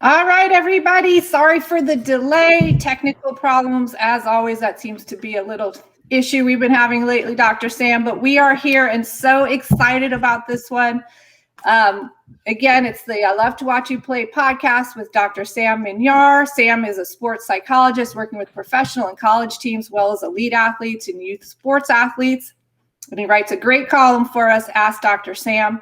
All right, everybody. Sorry for the delay. Technical problems, as always. That seems to be a little issue we've been having lately, Dr. Sam, but we are here and so excited about this one. Again, it's the I Love to Watch You Play podcast with Dr. Sam Minyar. Sam is a sports psychologist working with professional and college teams, as well as elite athletes and youth sports athletes. And he writes a great column for us, Ask Dr. Sam.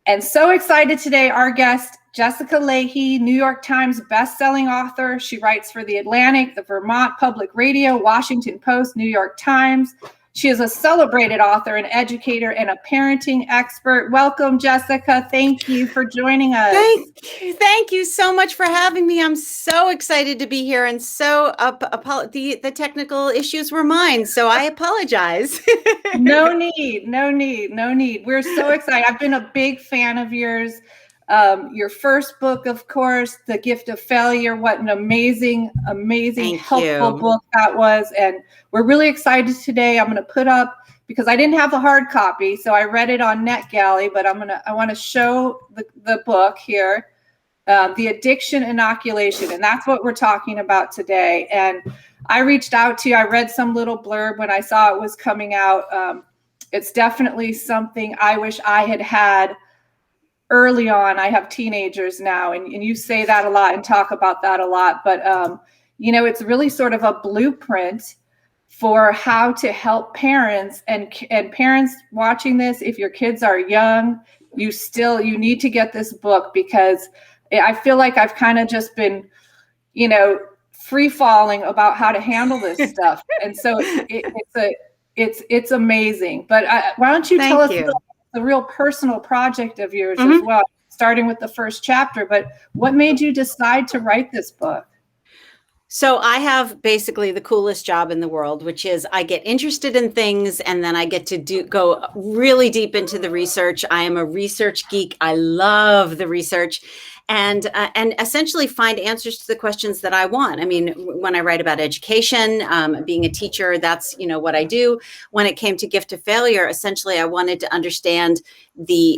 And so excited today, our guest, Jessica Lahey, New York Times Best-selling author. She writes for The Atlantic, the Vermont Public Radio, Washington Post, New York Times. She is a celebrated author, an educator, and a parenting expert. Welcome, Jessica. Thank you for joining us. Thank you so much for having me. I'm so excited to be here, and so the technical issues were mine, so I apologize. No need. We're so excited. I've been a big fan of yours. Your first book, of course, The Gift of Failure. What an amazing, helpful book that was. And we're really excited today. I'm going to put up, because I didn't have the hard copy, so I read it on NetGalley, but I want to show the book here, The Addiction Inoculation. And that's what we're talking about today. And I reached out to you. I read some little blurb when I saw it was coming out. It's definitely something I wish I had early on. I have teenagers now, and you say that a lot and talk about that a lot, but it's really sort of a blueprint for how to help parents and parents watching this. If your kids are young, you need to get this book, because I feel like I've kind of just been, free falling about how to handle this stuff. And so it's amazing. But why don't you tell us the real personal project of yours as well, starting with the first chapter, but what made you decide to write this book? So I have basically the coolest job in the world, which is I get interested in things and then I get to go really deep into the research. I am a research geek. I love the research and essentially find answers to the questions that I want. I mean, when I write about education, being a teacher, that's, what I do. When it came to Gift of Failure, essentially I wanted to understand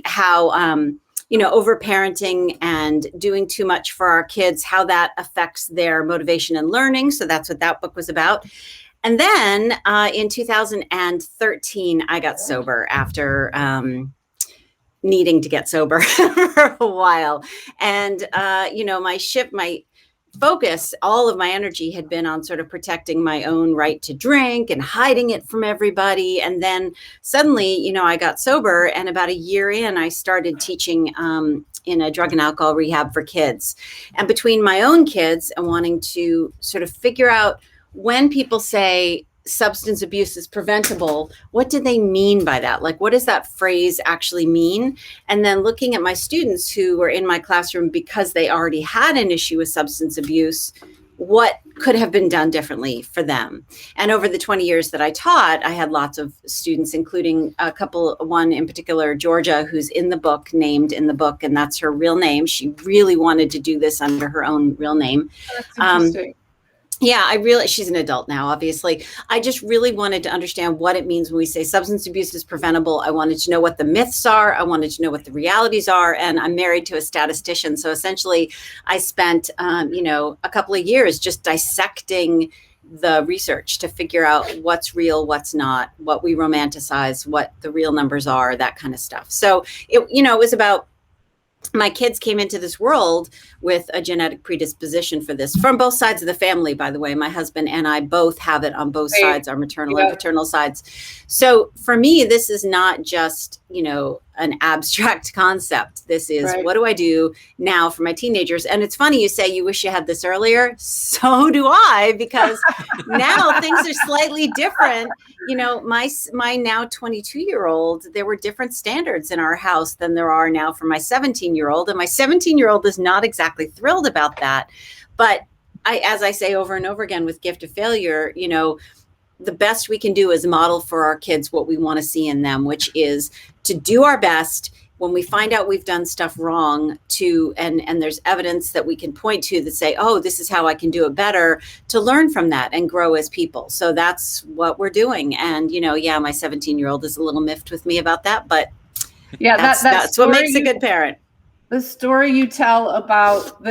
how overparenting and doing too much for our kids, how that affects their motivation and learning. So that's what that book was about. And then in 2013, I got sober after needing to get sober for a while. And, my focus, all of my energy had been on sort of protecting my own right to drink and hiding it from everybody. And then suddenly, I got sober, and about a year in, I started teaching in a drug and alcohol rehab for kids. And between my own kids and wanting to sort of figure out, when people say substance abuse is preventable, what do they mean by that? Like, what does that phrase actually mean? And then looking at my students who were in my classroom because they already had an issue with substance abuse, what could have been done differently for them? And over the 20 years that I taught, I had lots of students, including one in particular, Georgia, who's named in the book, and that's her real name. She really wanted to do this under her own real name. That's interesting. She's an adult now, obviously. I just really wanted to understand what it means when we say substance abuse is preventable. I wanted to know what the myths are. I wanted to know what the realities are. And I'm married to a statistician. So essentially, I spent, a couple of years just dissecting the research to figure out what's real, what's not, what we romanticize, what the real numbers are, that kind of stuff. So it was about, my kids came into this world with a genetic predisposition for this, from both sides of the family, by the way. My husband and I both have it on both sides, our maternal and paternal sides. So for me, this is not just, an abstract concept. This is, what do I do now for my teenagers? And it's funny you say you wish you had this earlier. So do I, because now things are slightly different. My now 22-year-old, there were different standards in our house than there are now for my 17-year-old. And my 17-year-old is not exactly thrilled about that. But as I say over and over again with Gift of Failure, the best we can do is model for our kids what we want to see in them, which is to do our best when we find out we've done stuff wrong, and there's evidence that we can point to that say, oh, this is how I can do it better, to learn from that and grow as people. So that's what we're doing. And, my 17-year-old is a little miffed with me about that, but that's what makes a good parent. The story you tell about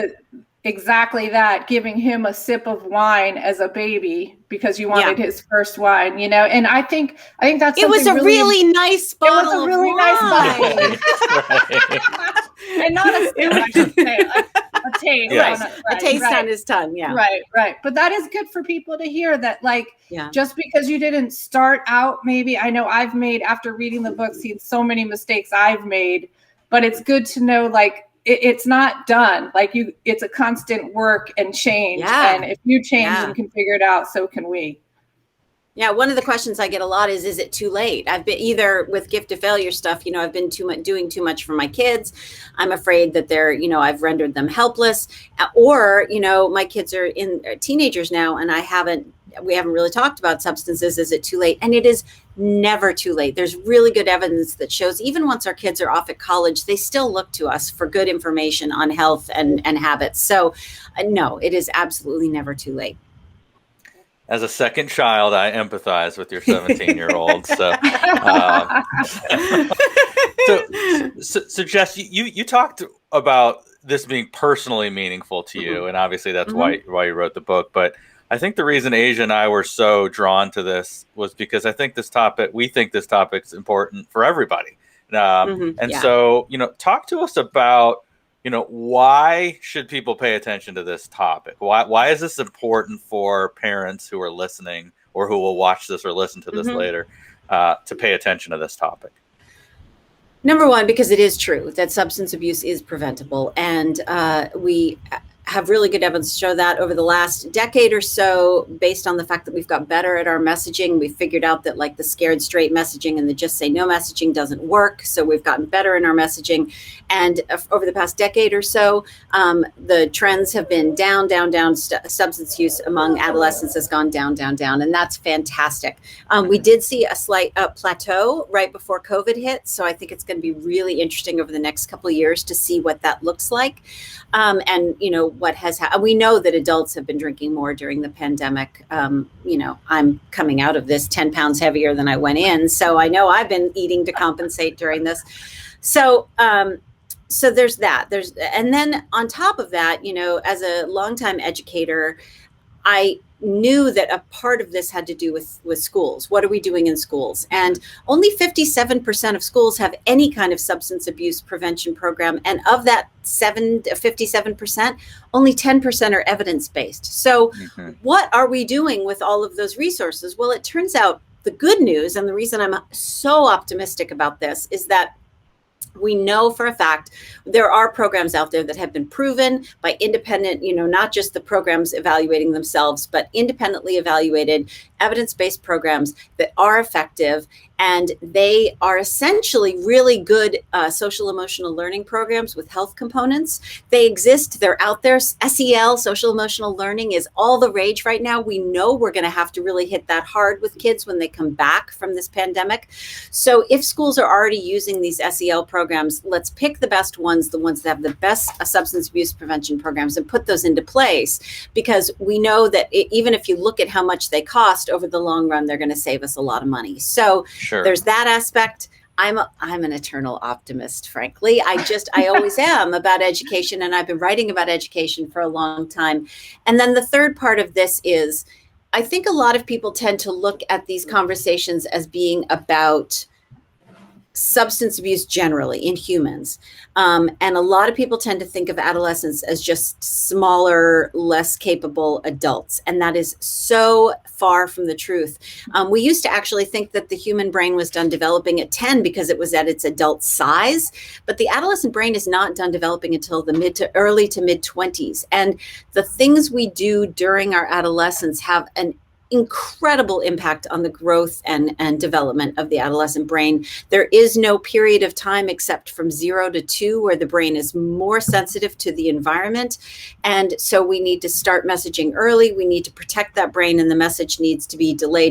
exactly that, giving him a sip of wine as a baby because you wanted his first wine, you know. And I think that's it was something a really nice bottle. It was a really nice bottle. And not a sip, I should say, a taste. Right. A taste on his tongue. Yeah. Right. But that is good for people to hear, that like, just because you didn't start out, maybe, I know I've made, after reading the book, seen so many mistakes I've made, but it's good to know, like, it's not done. Like, it's a constant work and change. And if you change and can figure it out, so can we. Yeah, one of the questions I get a lot is it too late? I've been either with gift of failure stuff, you know, I've been doing too much for my kids. I'm afraid that they're, you know, I've rendered them helpless, or, you know, my kids are teenagers now, and we haven't really talked about substances. Is it too late? And it is never too late. There's really good evidence that shows even once our kids are off at college, they still look to us for good information on health and habits. So no, it is absolutely never too late. As a second child, I empathize with your 17-year-old. So Jess, you talked about this being personally meaningful to you, and obviously that's why you wrote the book. But I think the reason Asia and I were so drawn to this was because we think this topic's important for everybody. So, you know, talk to us about, you know, why should people pay attention to this topic? Why is this important for parents who are listening or who will watch this or listen to this later to pay attention to this topic? Number one, because it is true that substance abuse is preventable. And we have really good evidence to show that over the last decade or so, based on the fact that we've got better at our messaging. We've figured out that like the scared straight messaging and the just say no messaging doesn't work. So we've gotten better in our messaging. And over the past decade or so, the trends have been down. Substance use among adolescents has gone down. And that's fantastic. We did see a slight plateau right before COVID hit. So I think it's going to be really interesting over the next couple of years to see what that looks like. And, you know, what has happened. We know that adults have been drinking more during the pandemic. You know, I'm coming out of this 10 pounds heavier than I went in. So I know I've been eating to compensate during this. So there's that. And then on top of that, you know, as a longtime educator, I knew that a part of this had to do with schools. What are we doing in schools? And only 57% of schools have any kind of substance abuse prevention program. And of that 57%, only 10% are evidence-based. So what are we doing with all of those resources? Well, it turns out the good news, and the reason I'm so optimistic about this, is that we know for a fact there are programs out there that have been proven by independent, you know, not just the programs evaluating themselves, but independently evaluated evidence-based programs that are effective. And they are essentially really good social emotional learning programs with health components. They exist. They're out there. SEL, social emotional learning, is all the rage right now. We know we're going to have to really hit that hard with kids when they come back from this pandemic. So if schools are already using these SEL programs, let's pick the best ones, the ones that have the best substance abuse prevention programs, and put those into place, because we know that even if you look at how much they cost, over the long run, they're going to save us a lot of money. So there's that aspect. I'm an eternal optimist, frankly. I always am about education, and I've been writing about education for a long time. And then the third part of this is, I think a lot of people tend to look at these conversations as being about substance abuse generally in humans. And a lot of people tend to think of adolescents as just smaller, less capable adults. And that is so far from the truth. We used to actually think that the human brain was done developing at 10 because it was at its adult size. But the adolescent brain is not done developing until the early to mid 20s. And the things we do during our adolescence have an incredible impact on the growth and development of the adolescent brain. There is no period of time except from 0 to 2 where the brain is more sensitive to the environment. And so we need to start messaging early. We need to protect that brain, and the message needs to be delay,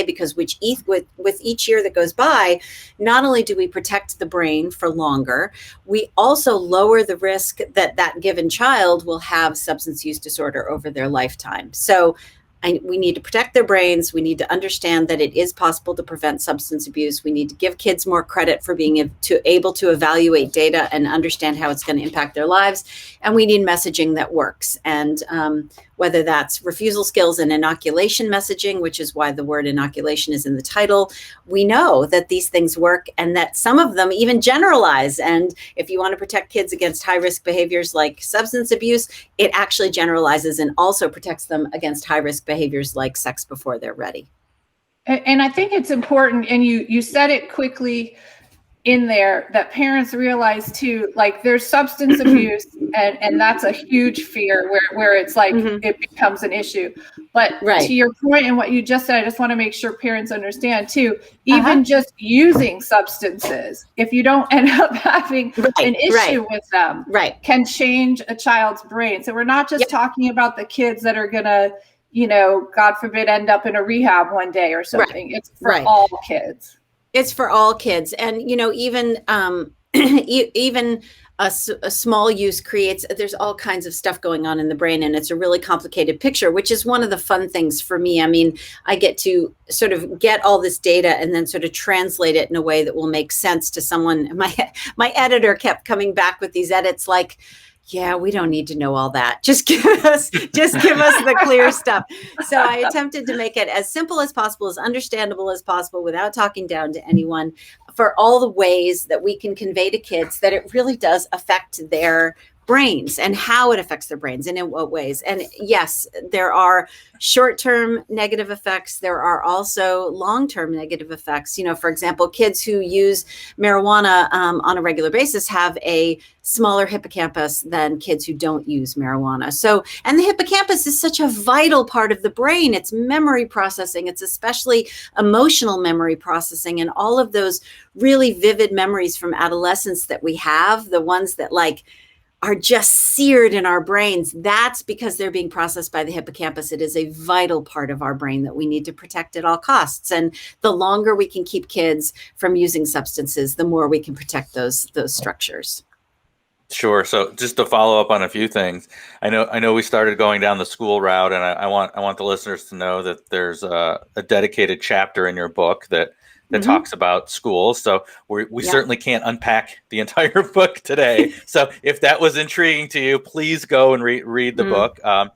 because with each year that goes by, not only do we protect the brain for longer, we also lower the risk that that given child will have substance use disorder over their lifetime. So we need to protect their brains. We need to understand that it is possible to prevent substance abuse. We need to give kids more credit for being able to evaluate data and understand how it's going to impact their lives. And we need messaging that works. And whether that's refusal skills and inoculation messaging, which is why the word inoculation is in the title, we know that these things work and that some of them even generalize. And if you want to protect kids against high-risk behaviors like substance abuse, it actually generalizes and also protects them against high-risk behaviors like sex before they're ready. And I think it's important, and you said it quickly in there, that parents realize too, like there's substance abuse and that's a huge fear where it's like it becomes an issue. But to your point and what you just said, I just want to make sure parents understand too, even just using substances, if you don't end up having an issue with them, can change a child's brain. So we're not just talking about the kids that are gonna, God forbid, end up in a rehab one day or something. It's for all kids. It's for all kids. And, even even a small use there's all kinds of stuff going on in the brain, and it's a really complicated picture, which is one of the fun things for me. I mean, I get to sort of get all this data and then sort of translate it in a way that will make sense to someone. My editor kept coming back with these edits like, yeah, we don't need to know all that. Just give us the clear stuff. So I attempted to make it as simple as possible, as understandable as possible, without talking down to anyone, for all the ways that we can convey to kids that it really does affect their brains and how it affects their brains and in what ways. And yes, there are short-term negative effects. There are also long-term negative effects. For example, kids who use marijuana on a regular basis have a smaller hippocampus than kids who don't use marijuana. So, and the hippocampus is such a vital part of the brain. It's memory processing. It's especially emotional memory processing, and all of those really vivid memories from adolescence that we have, the ones that are just seared in our brains. That's because they're being processed by the hippocampus. It is a vital part of our brain that we need to protect at all costs. And the longer we can keep kids from using substances, the more we can protect those structures. Sure. So just to follow up on a few things, I know we started going down the school route, and I want the listeners to know that there's a dedicated chapter in your book that talks about schools. So we certainly can't unpack the entire book today. So if that was intriguing to you, please go and read the book. I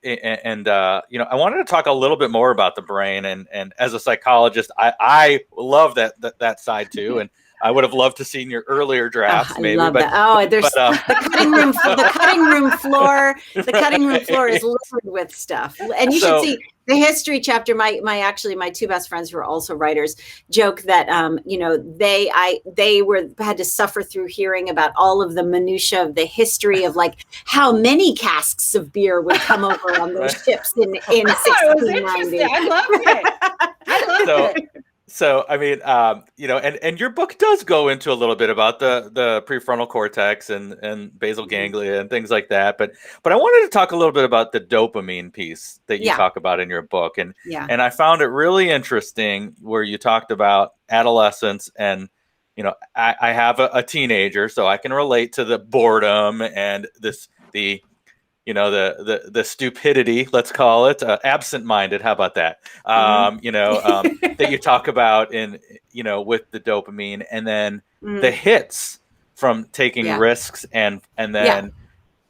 wanted to talk a little bit more about the brain. And as a psychologist, I love that side too. And I would have loved to seen your earlier drafts. I love that. There's the cutting room. The cutting room floor. The cutting rom floor is littered with stuff. And you should see the history chapter. My two best friends who are also writers joke that they had to suffer through hearing about all of the minutia of the history of how many casks of beer would come over on those ships in 1690. I loved it. So, I mean, and your book does go into a little bit about the prefrontal cortex and basal ganglia and things like that. But I wanted to talk a little bit about the dopamine piece that you talk about in your book. And I found it really interesting where you talked about adolescence. And, I have a teenager, so I can relate to the boredom and the stupidity, let's call it, absent-minded. How about that? That you talk about with the dopamine, and then the hits from taking risks and then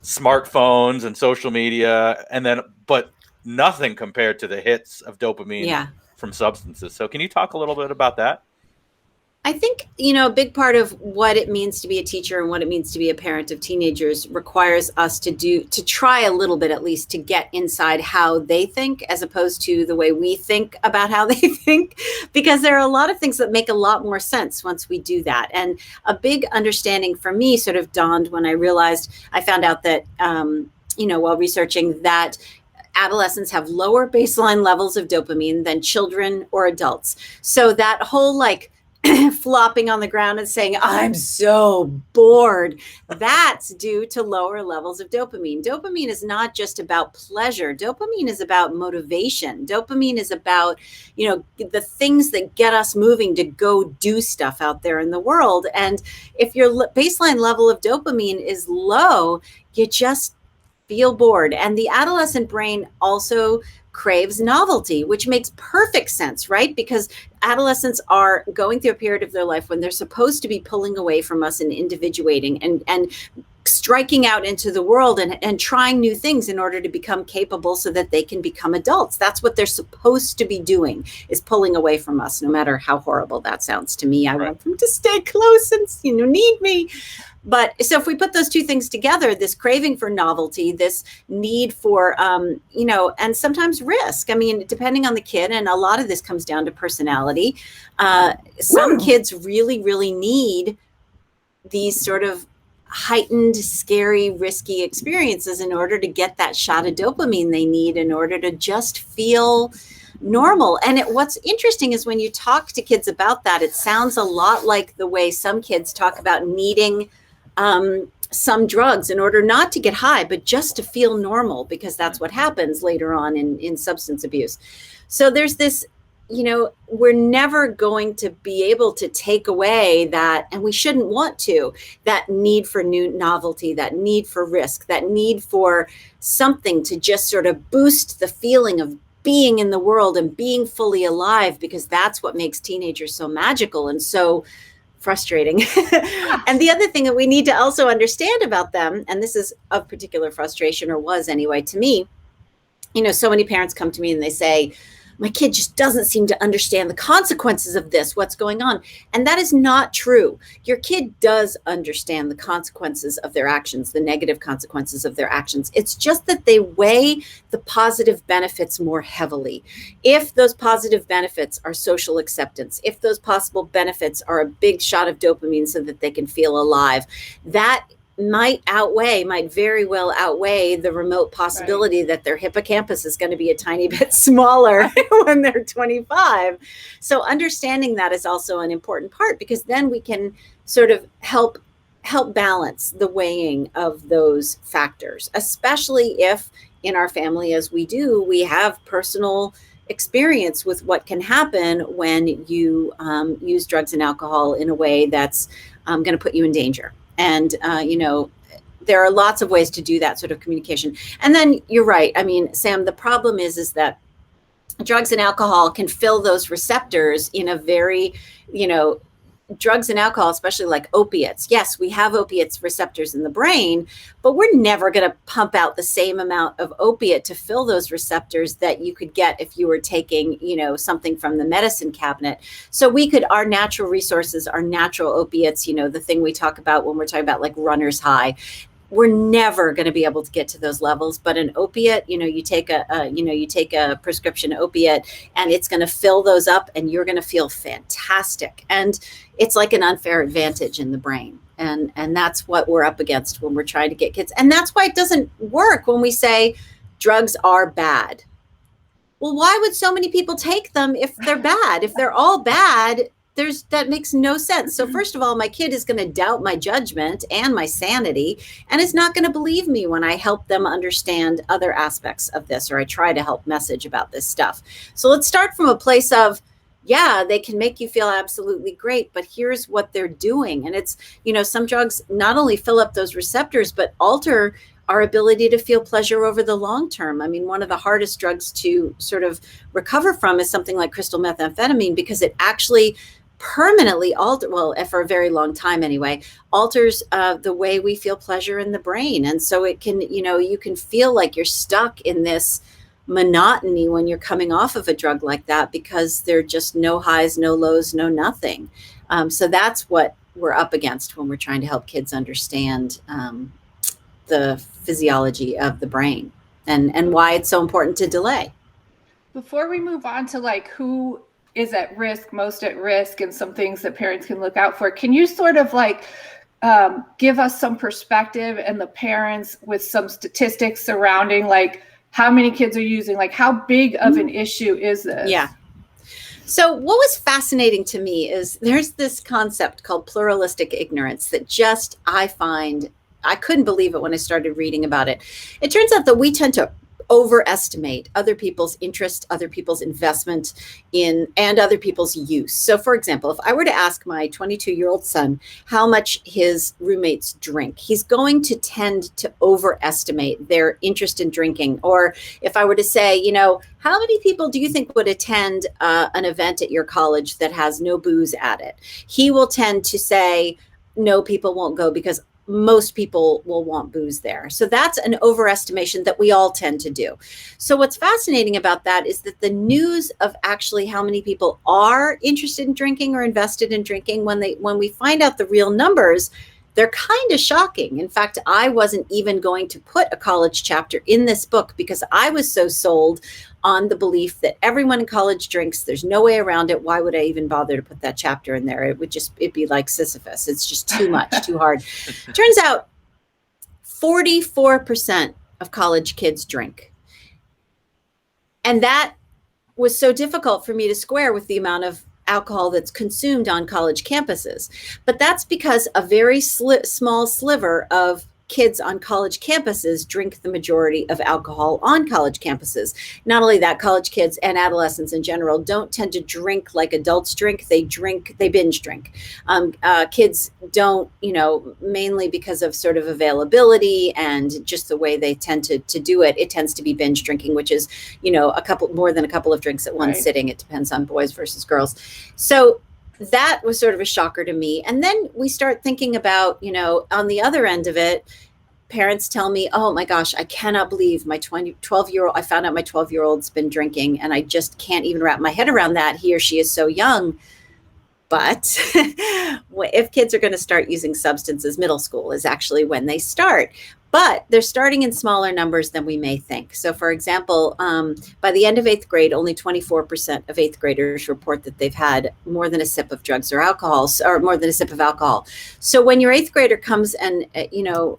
smartphones and social media, but nothing compared to the hits of dopamine from substances. So can you talk a little bit about that? I think, a big part of what it means to be a teacher and what it means to be a parent of teenagers requires us to try a little bit, at least, to get inside how they think, as opposed to the way we think about how they think, because there are a lot of things that make a lot more sense once we do that. And a big understanding for me sort of dawned when I found out that, while researching that adolescents have lower baseline levels of dopamine than children or adults. So that whole flopping on the ground and saying, I'm so bored, that's due to lower levels of dopamine. Dopamine is not just about pleasure. Dopamine is about motivation. Dopamine is about, the things that get us moving to go do stuff out there in the world. And if your baseline level of dopamine is low, you just feel bored. And the adolescent brain also craves novelty, which makes perfect sense, right? Because adolescents are going through a period of their life when they're supposed to be pulling away from us and individuating and striking out into the world and trying new things in order to become capable so that they can become adults. That's what they're supposed to be doing, is pulling away from us, no matter how horrible that sounds to me. I want them to stay close and, need me. But so if we put those two things together, this craving for novelty, this need for, and sometimes risk. I mean, depending on the kid, and a lot of this comes down to personality. Some kids really, really need these sort of heightened, scary, risky experiences in order to get that shot of dopamine they need in order to just feel normal. And what's interesting is when you talk to kids about that, it sounds a lot like the way some kids talk about needing some drugs in order not to get high, but just to feel normal, because that's what happens later on in substance abuse. So there's this, we're never going to be able to take away that, and we shouldn't want to, that need for new novelty, that need for risk, that need for something to just sort of boost the feeling of being in the world and being fully alive, because that's what makes teenagers so magical and so frustrating. And the other thing that we need to also understand about them, and this is of particular frustration, or was anyway to me, so many parents come to me and they say, my kid just doesn't seem to understand the consequences of this, what's going on. And that is not true. Your kid does understand the consequences of their actions, the negative consequences of their actions. It's just that they weigh the positive benefits more heavily. If those positive benefits are social acceptance, if those possible benefits are a big shot of dopamine so that they can feel alive, that might very well outweigh the remote possibility that their hippocampus is going to be a tiny bit smaller when they're 25. So understanding that is also an important part, because then we can sort of help balance the weighing of those factors, especially if in our family, as we do, we have personal experience with what can happen when you use drugs and alcohol in a way that's going to put you in danger. And, there are lots of ways to do that sort of communication. And then you're right. I mean, Sam, the problem is that drugs and alcohol can fill those receptors in a very, drugs and alcohol, especially like opiates. Yes, we have opiates receptors in the brain, but we're never going to pump out the same amount of opiate to fill those receptors that you could get if you were taking, something from the medicine cabinet. So our natural resources, our natural opiates, the thing we talk about when we're talking about like runner's high, we're never going to be able to get to those levels. But an opiate, you take a prescription opiate and it's going to fill those up and you're going to feel fantastic. And it's like an unfair advantage in the brain. And that's what we're up against when we're trying to get kids. And that's why it doesn't work when we say drugs are bad. Well, why would so many people take them if they're bad? If they're all bad, that makes no sense. So first of all, my kid is going to doubt my judgment and my sanity, and is not going to believe me when I help them understand other aspects of this, or I try to help message about this stuff. So let's start from a place of, yeah, they can make you feel absolutely great, but here's what they're doing. And it's, some drugs not only fill up those receptors, but alter our ability to feel pleasure over the long term. I mean, one of the hardest drugs to sort of recover from is something like crystal methamphetamine, because it actually permanently for a very long time anyway, alters the way we feel pleasure in the brain. And so it can, you can feel like you're stuck in this monotony when you're coming off of a drug like that, because there are just no highs, no lows, no nothing. So that's what we're up against when we're trying to help kids understand the physiology of the brain and why it's so important to delay. Before we move on to like who is at risk, most at risk, and some things that parents can look out for, can you sort of like give us some perspective and the parents with some statistics surrounding like how many kids are using, like how big of an issue is this? Yeah. So what was fascinating to me is there's this concept called pluralistic ignorance that I couldn't believe it when I started reading about it. It turns out that we tend to overestimate other people's interest, other people's investment in, and other people's use. So for example, if I were to ask my 22-year-old son how much his roommates drink, he's going to tend to overestimate their interest in drinking. Or if I were to say, you know, how many people do you think would attend an event at your college that has no booze at it? He will tend to say, no, people won't go because most people will want booze there. So that's an overestimation that we all tend to do. So what's fascinating about that is that the news of actually how many people are interested in drinking or invested in drinking, when we find out the real numbers, they're kind of shocking. In fact, I wasn't even going to put a college chapter in this book because I was so sold on the belief that everyone in college drinks. There's no way around it. Why would I even bother to put that chapter in there? It'd be like Sisyphus. It's just too much, too hard. Turns out 44% of college kids drink. And that was so difficult for me to square with the amount of alcohol that's consumed on college campuses. But that's because a very small sliver of kids on college campuses drink the majority of alcohol on college campuses. Not only that, college kids and adolescents in general don't tend to drink like adults drink. They binge drink. Kids don't, mainly because of sort of availability and just the way they tend to do it. It tends to be binge drinking, which is, more than a couple of drinks at one sitting. It depends on boys versus girls. So that was sort of a shocker to me. And then we start thinking about, on the other end of it, parents tell me, oh my gosh, I cannot believe my 12-year-old, I found out my 12-year-old's been drinking and I just can't even wrap my head around that. He or she is so young. But if kids are going to start using substances, middle school is actually when they start. But they're starting in smaller numbers than we may think. So for example, by the end of 8th grade, only 24% of 8th graders report that they've had more than a sip of drugs or alcohol, or more than a sip of alcohol. So when your 8th grader comes and,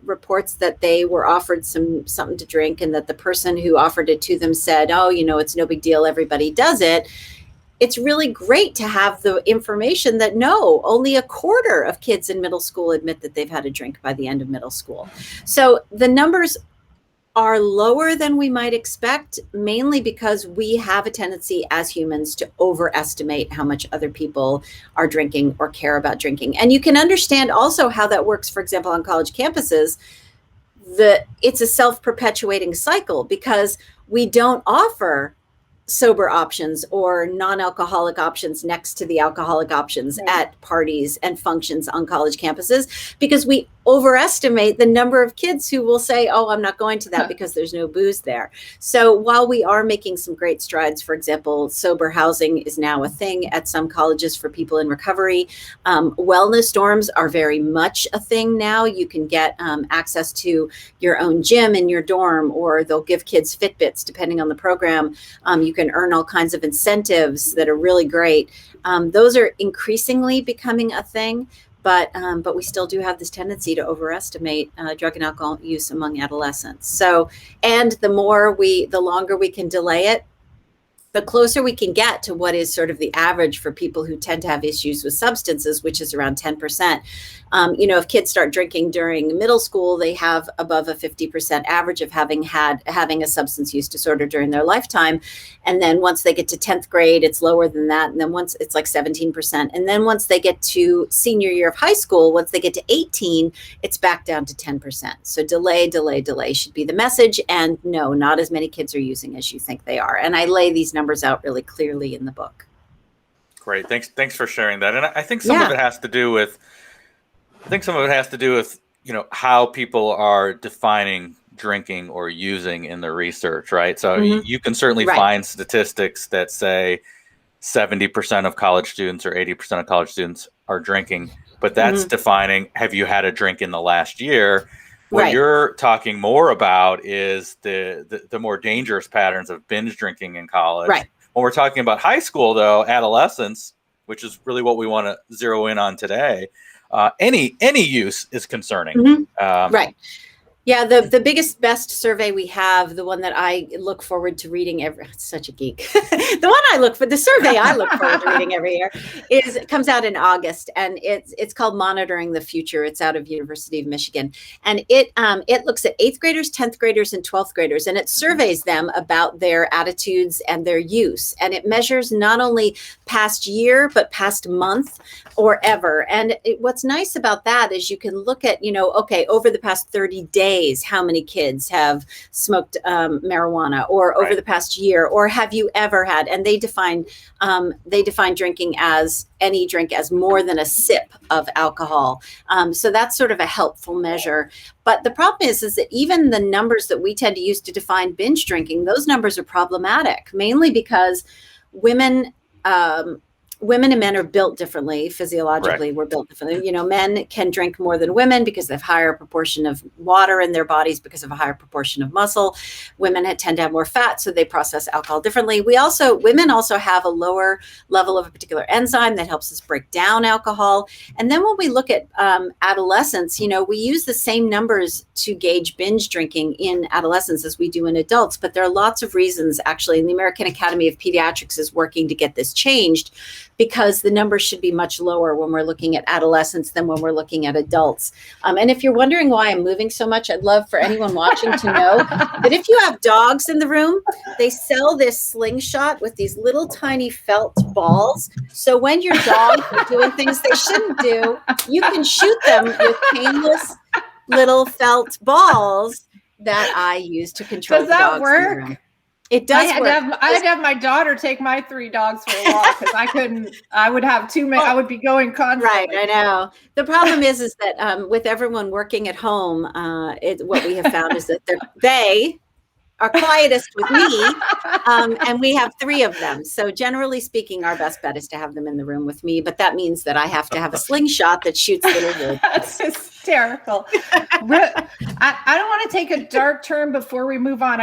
reports that they were offered something to drink and that the person who offered it to them said, oh, it's no big deal, everybody does it. It's really great to have the information that no, only a quarter of kids in middle school admit that they've had a drink by the end of middle school. So the numbers are lower than we might expect, mainly because we have a tendency as humans to overestimate how much other people are drinking or care about drinking. And you can understand also how that works, for example, on college campuses. It's a self-perpetuating cycle because we don't offer sober options or non-alcoholic options next to the alcoholic options at parties and functions on college campuses, because we overestimate the number of kids who will say, oh, I'm not going to that because there's no booze there. So while we are making some great strides, for example, sober housing is now a thing at some colleges for people in recovery. Wellness dorms are very much a thing now. You can get access to your own gym in your dorm, or they'll give kids Fitbits depending on the program. You can earn all kinds of incentives that are really great. Those are increasingly becoming a thing. But we still do have this tendency to overestimate drug and alcohol use among adolescents. So, and the longer we can delay it, the closer we can get to what is sort of the average for people who tend to have issues with substances, which is around 10%. If kids start drinking during middle school, they have above a 50% average of having a substance use disorder during their lifetime. And then once they get to 10th grade, it's lower than that. And then once it's like 17%. And then once they get to senior year of high school, once they get to 18, it's back down to 10%. So delay should be the message. And no, not as many kids are using as you think they are. And I lay these numbers out really clearly in the book. Great. Thanks for sharing that. And I think some of it has to do with, how people are defining drinking or using in the research, right? So you can certainly find statistics that say 70% of college students or 80% of college students are drinking, but that's defining, have you had a drink in the last year? What you're talking more about is the more dangerous patterns of binge drinking in college. Right. When we're talking about high school, though, adolescence, which is really what we want to zero in on today, any use is concerning. Right. Yeah, the biggest, best survey we have, the one that I look forward to reading such a geek. The survey I look forward to reading every year it comes out in August, and it's called Monitoring the Future. It's out of University of Michigan. And it looks at 8th graders, 10th graders, and 12th graders, and it surveys them about their attitudes and their use. And it measures not only past year, but past month or ever. And what's nice about that is you can look at, okay, over the past 30 days, how many kids have smoked marijuana, or over the past year, or have you ever had? And they define drinking as any drink as more than a sip of alcohol. So that's sort of a helpful measure. But the problem is that even the numbers that we tend to use to define binge drinking, those numbers are problematic, mainly because women and men are built differently. Physiologically, we're built differently. Men can drink more than women because they have a higher proportion of water in their bodies because of a higher proportion of muscle. Women tend to have more fat, so they process alcohol differently. Women also have a lower level of a particular enzyme that helps us break down alcohol. And then when we look at adolescents, we use the same numbers to gauge binge drinking in adolescents as we do in adults. But there are lots of reasons, actually, and the American Academy of Pediatrics is working to get this changed, because the numbers should be much lower when we're looking at adolescents than when we're looking at adults. And if you're wondering why I'm moving so much, I'd love for anyone watching to know that if you have dogs in the room, they sell this slingshot with these little tiny felt balls. So when your dogs are doing things they shouldn't do, you can shoot them with painless little felt balls that I use to control Does that dogs work? in the room. It does work. I had to have my daughter take my 3 dogs for a walk because I couldn't. I would have too many. I would be going constantly. Right, I know. The problem is that with everyone working at home, what we have found is that they are quietest with me, and we have 3 of them. So generally speaking, our best bet is to have them in the room with me. But that means that I have to have a slingshot that shoots little wood. That's hysterical. I don't want to take a dark turn before we move on.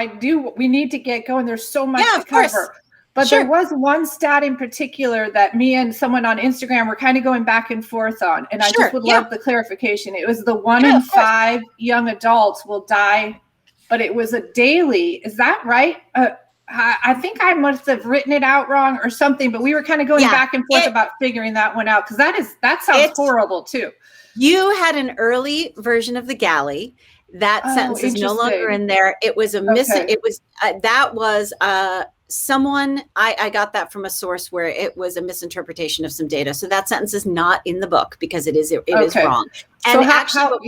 We need to get going. There's so much to cover. But there was one stat in particular that me and someone on Instagram were kind of going back and forth on. And I just would love the clarification. It was the 1 in 5 young adults will die, but it was a daily. Is that right? I think I must have written it out wrong or something, but we were kind of going back and forth about figuring that one out, because that sounds horrible too. You had an early version of the galley. That sentence is no longer in there. It was a missing. It was that was someone. I got that from a source where it was a misinterpretation of some data. So that sentence is not in the book because it is wrong. And so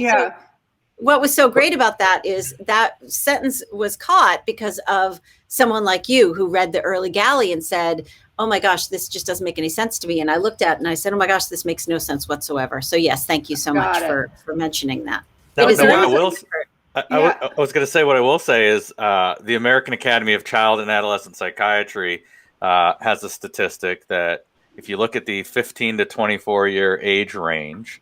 what was so great about that is that sentence was caught because of someone like you who read the early galley and said, oh my gosh, this just doesn't make any sense to me. And I looked at it and I said, oh my gosh, this makes no sense whatsoever. So yes, thank you so much for mentioning that. I was going to say, what I will say is the American Academy of Child and Adolescent Psychiatry has a statistic that if you look at the 15 to 24 year age range,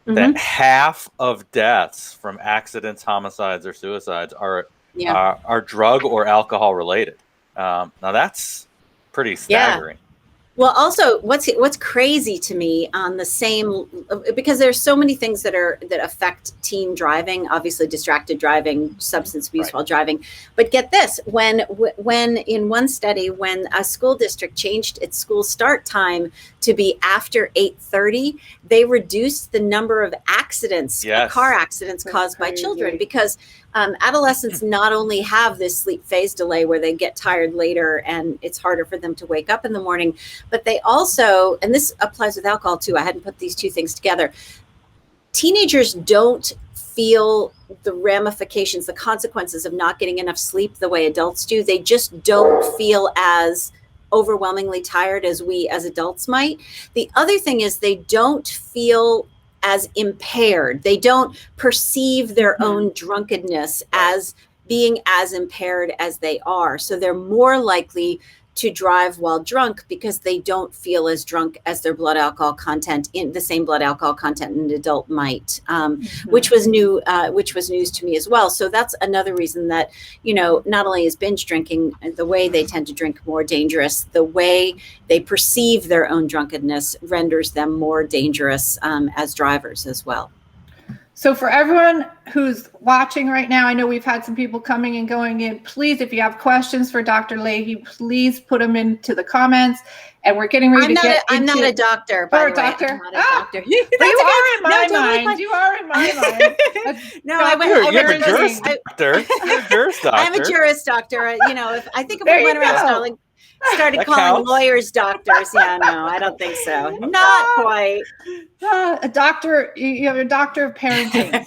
that half of deaths from accidents, homicides, or suicides are drug or alcohol related. Now that's pretty staggering. Well, also, what's crazy to me on the same, because there's so many things that affect teen driving, obviously distracted driving, substance abuse while driving. But get this, when in one study, when a school district changed its school start time to be after 8:30, they reduced the number of accidents, car accidents caused by children, because adolescents not only have this sleep phase delay where they get tired later and it's harder for them to wake up in the morning, but they also, and this applies with alcohol too, I hadn't put these two things together, teenagers don't feel the ramifications, the consequences of not getting enough sleep the way adults do. They just don't feel as overwhelmingly tired as we as adults might. The other thing is they don't feel as impaired. They don't perceive their own drunkenness as being as impaired as they are. So they're more likely to drive while drunk because they don't feel as drunk as their blood alcohol content, in the same blood alcohol content an adult might, which was news to me as well. So that's another reason that, not only is binge drinking, the way they tend to drink, more dangerous, the way they perceive their own drunkenness renders them more dangerous as drivers as well. So for everyone who's watching right now, I know we've had some people coming and going in. Please, if you have questions for Dr. Lahey, please put them into the comments. And we're getting ready to get I'm not a doctor, by the way. Doctor. I'm not a doctor. But you are in my mind. You are in my mind. No, You're a juris doctor. You're a juris doctor. I'm a juris doctor. If we went around started calling counts. Lawyers doctors. Yeah, no, I don't think so. Not quite. A doctor, you have a doctor of parenting.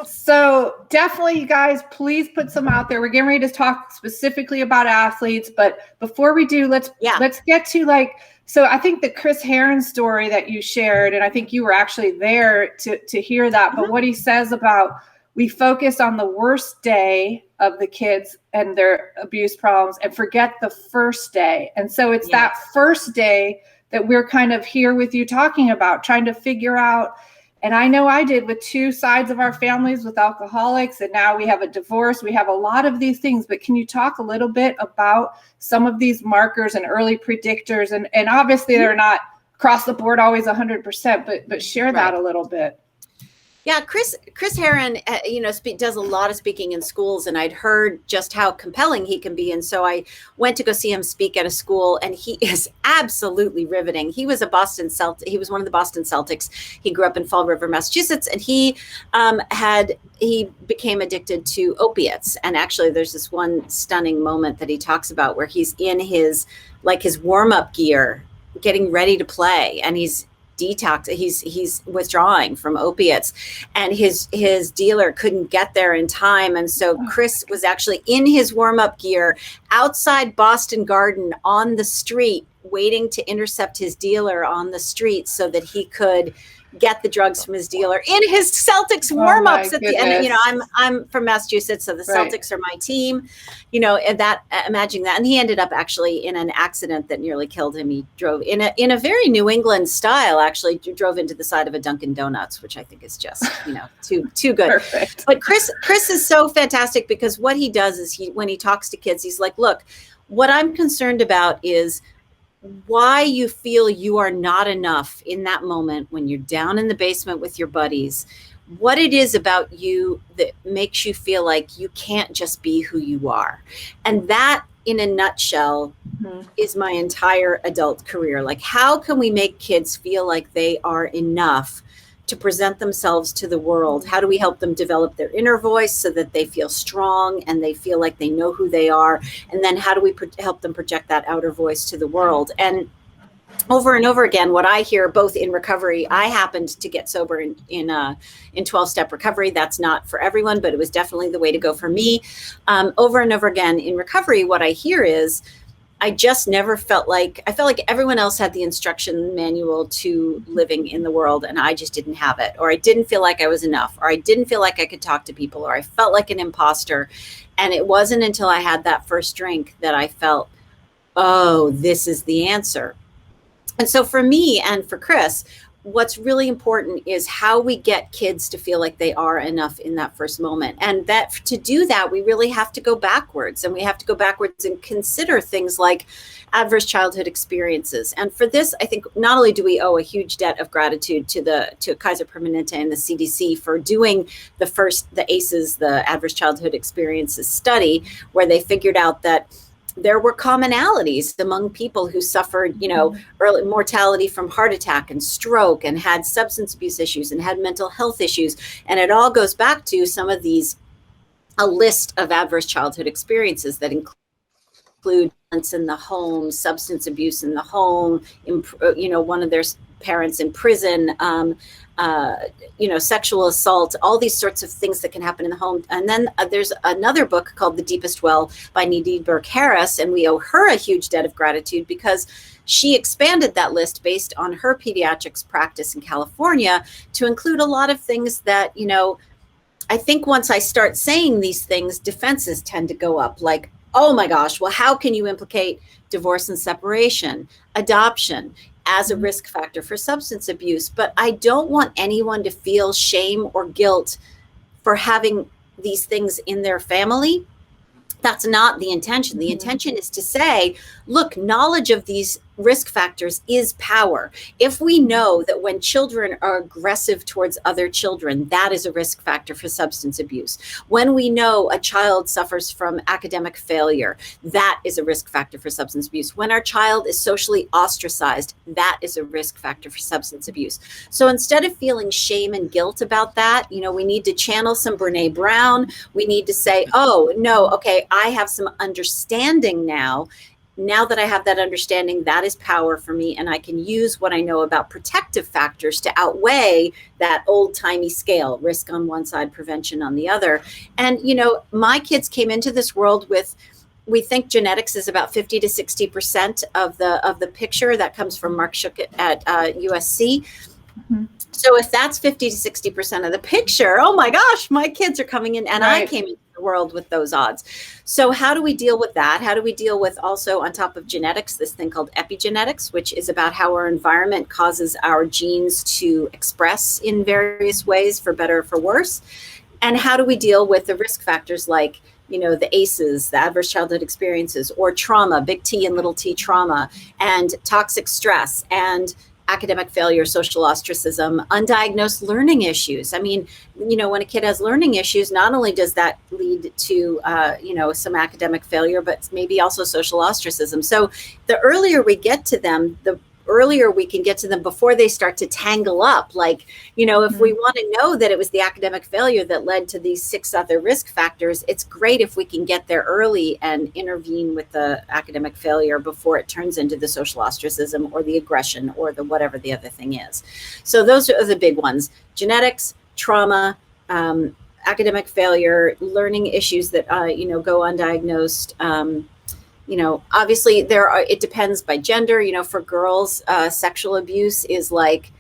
So definitely, you guys, please put some out there. We're getting ready to talk specifically about athletes, but before we do, let's get to so I think the Chris Herron story that you shared, and I think you were actually there to hear that, but what he says about we focus on the worst day of the kids and their abuse problems and forget the first day. And so it's that first day that we're kind of here with you talking about, trying to figure out. And I know I did with two sides of our families with alcoholics, and now we have a divorce. We have a lot of these things, but can you talk a little bit about some of these markers and early predictors? And obviously they're not across the board always 100%, but share that a little bit. Yeah, Chris Herron, does a lot of speaking in schools, and I'd heard just how compelling he can be. And so I went to go see him speak at a school, and he is absolutely riveting. He was he was one of the Boston Celtics. He grew up in Fall River, Massachusetts, and he became addicted to opiates. And actually, there's this one stunning moment that he talks about where he's in his warm-up gear, getting ready to play, and he's withdrawing from opiates, and his dealer couldn't get there in time. And so Chris was actually in his warm-up gear outside Boston Garden on the street, waiting to intercept his dealer on the street so that he could get the drugs from his dealer in his Celtics warm-ups at the end. I'm from Massachusetts, so the Celtics are my team, and that, imagine that. And he ended up actually in an accident that nearly killed him. He drove in a very New England style, actually drove into the side of a Dunkin' Donuts, which I think is just, too good. Perfect. But Chris is so fantastic, because what he does is when he talks to kids, he's like, look, what I'm concerned about is why you feel you are not enough in that moment when you're down in the basement with your buddies, what it is about you that makes you feel like you can't just be who you are. And that, in a nutshell, is my entire adult career. Like, how can we make kids feel like they are enough to present themselves to the world? How do we help them develop their inner voice so that they feel strong and they feel like they know who they are? And then how do we help them project that outer voice to the world? And over and over again, what I hear, both in recovery, I happened to get sober in 12-step recovery. That's not for everyone, but it was definitely the way to go for me. Over and over again in recovery, what I hear is, I just never felt like everyone else had the instruction manual to living in the world, and I just didn't have it, or I didn't feel like I was enough, or I didn't feel like I could talk to people, or I felt like an imposter. And it wasn't until I had that first drink that I felt, oh, this is the answer. And so for me and for Chris, what's really important is how we get kids to feel like they are enough in that first moment. And that to do that, we really have to go backwards, and we have to go backwards and consider things like adverse childhood experiences. And for this, I think not only do we owe a huge debt of gratitude to Kaiser Permanente and the CDC for doing the ACEs, the Adverse Childhood Experiences study, where they figured out that there were commonalities among people who suffered, early mortality from heart attack and stroke, and had substance abuse issues and had mental health issues. And it all goes back to a list of adverse childhood experiences that include violence in the home, substance abuse in the home, one of their parents in prison, sexual assault, all these sorts of things that can happen in the home. And then there's another book called The Deepest Well by Nadine Burke-Harris, and we owe her a huge debt of gratitude because she expanded that list based on her pediatrics practice in California to include a lot of things that, I think once I start saying these things, defenses tend to go up, like, oh my gosh, well, how can you implicate divorce and separation, adoption, as a risk factor for substance abuse? But I don't want anyone to feel shame or guilt for having these things in their family. That's not the intention. The intention is to say, look, knowledge of these risk factors is power. If we know that when children are aggressive towards other children, that is a risk factor for substance abuse. When we know a child suffers from academic failure, that is a risk factor for substance abuse. When our child is socially ostracized, that is a risk factor for substance abuse. So instead of feeling shame and guilt about that, we need to channel some Brene Brown. We need to say, oh, no, okay, I have some understanding now. Now that I have that understanding, that is power for me. And I can use what I know about protective factors to outweigh that old-timey scale, risk on one side, prevention on the other. And, my kids came into this world with, we think genetics is about 50 to 60% of the picture. That comes from Mark Shook at USC. Mm-hmm. So if that's 50 to 60% of the picture, oh my gosh, my kids are coming in, and right. I came into the world with those odds. So how do we deal with that? How do we deal with also, on top of genetics, this thing called epigenetics, which is about how our environment causes our genes to express in various ways, for better or for worse? And how do we deal with the risk factors like, the ACEs, the adverse childhood experiences, or trauma, big T and little t trauma, and toxic stress, and academic failure, social ostracism, undiagnosed learning issues. I mean, when a kid has learning issues, not only does that lead to, some academic failure, but maybe also social ostracism. So the earlier we get to them, the earlier we can get to them before they start to tangle up. Like, if we want to know that it was the academic failure that led to these 6 other risk factors, it's great if we can get there early and intervene with the academic failure before it turns into the social ostracism or the aggression or the whatever the other thing is. So those are the big ones: genetics, trauma, academic failure, learning issues that, go undiagnosed. Obviously it depends by gender. For girls, sexual abuse is like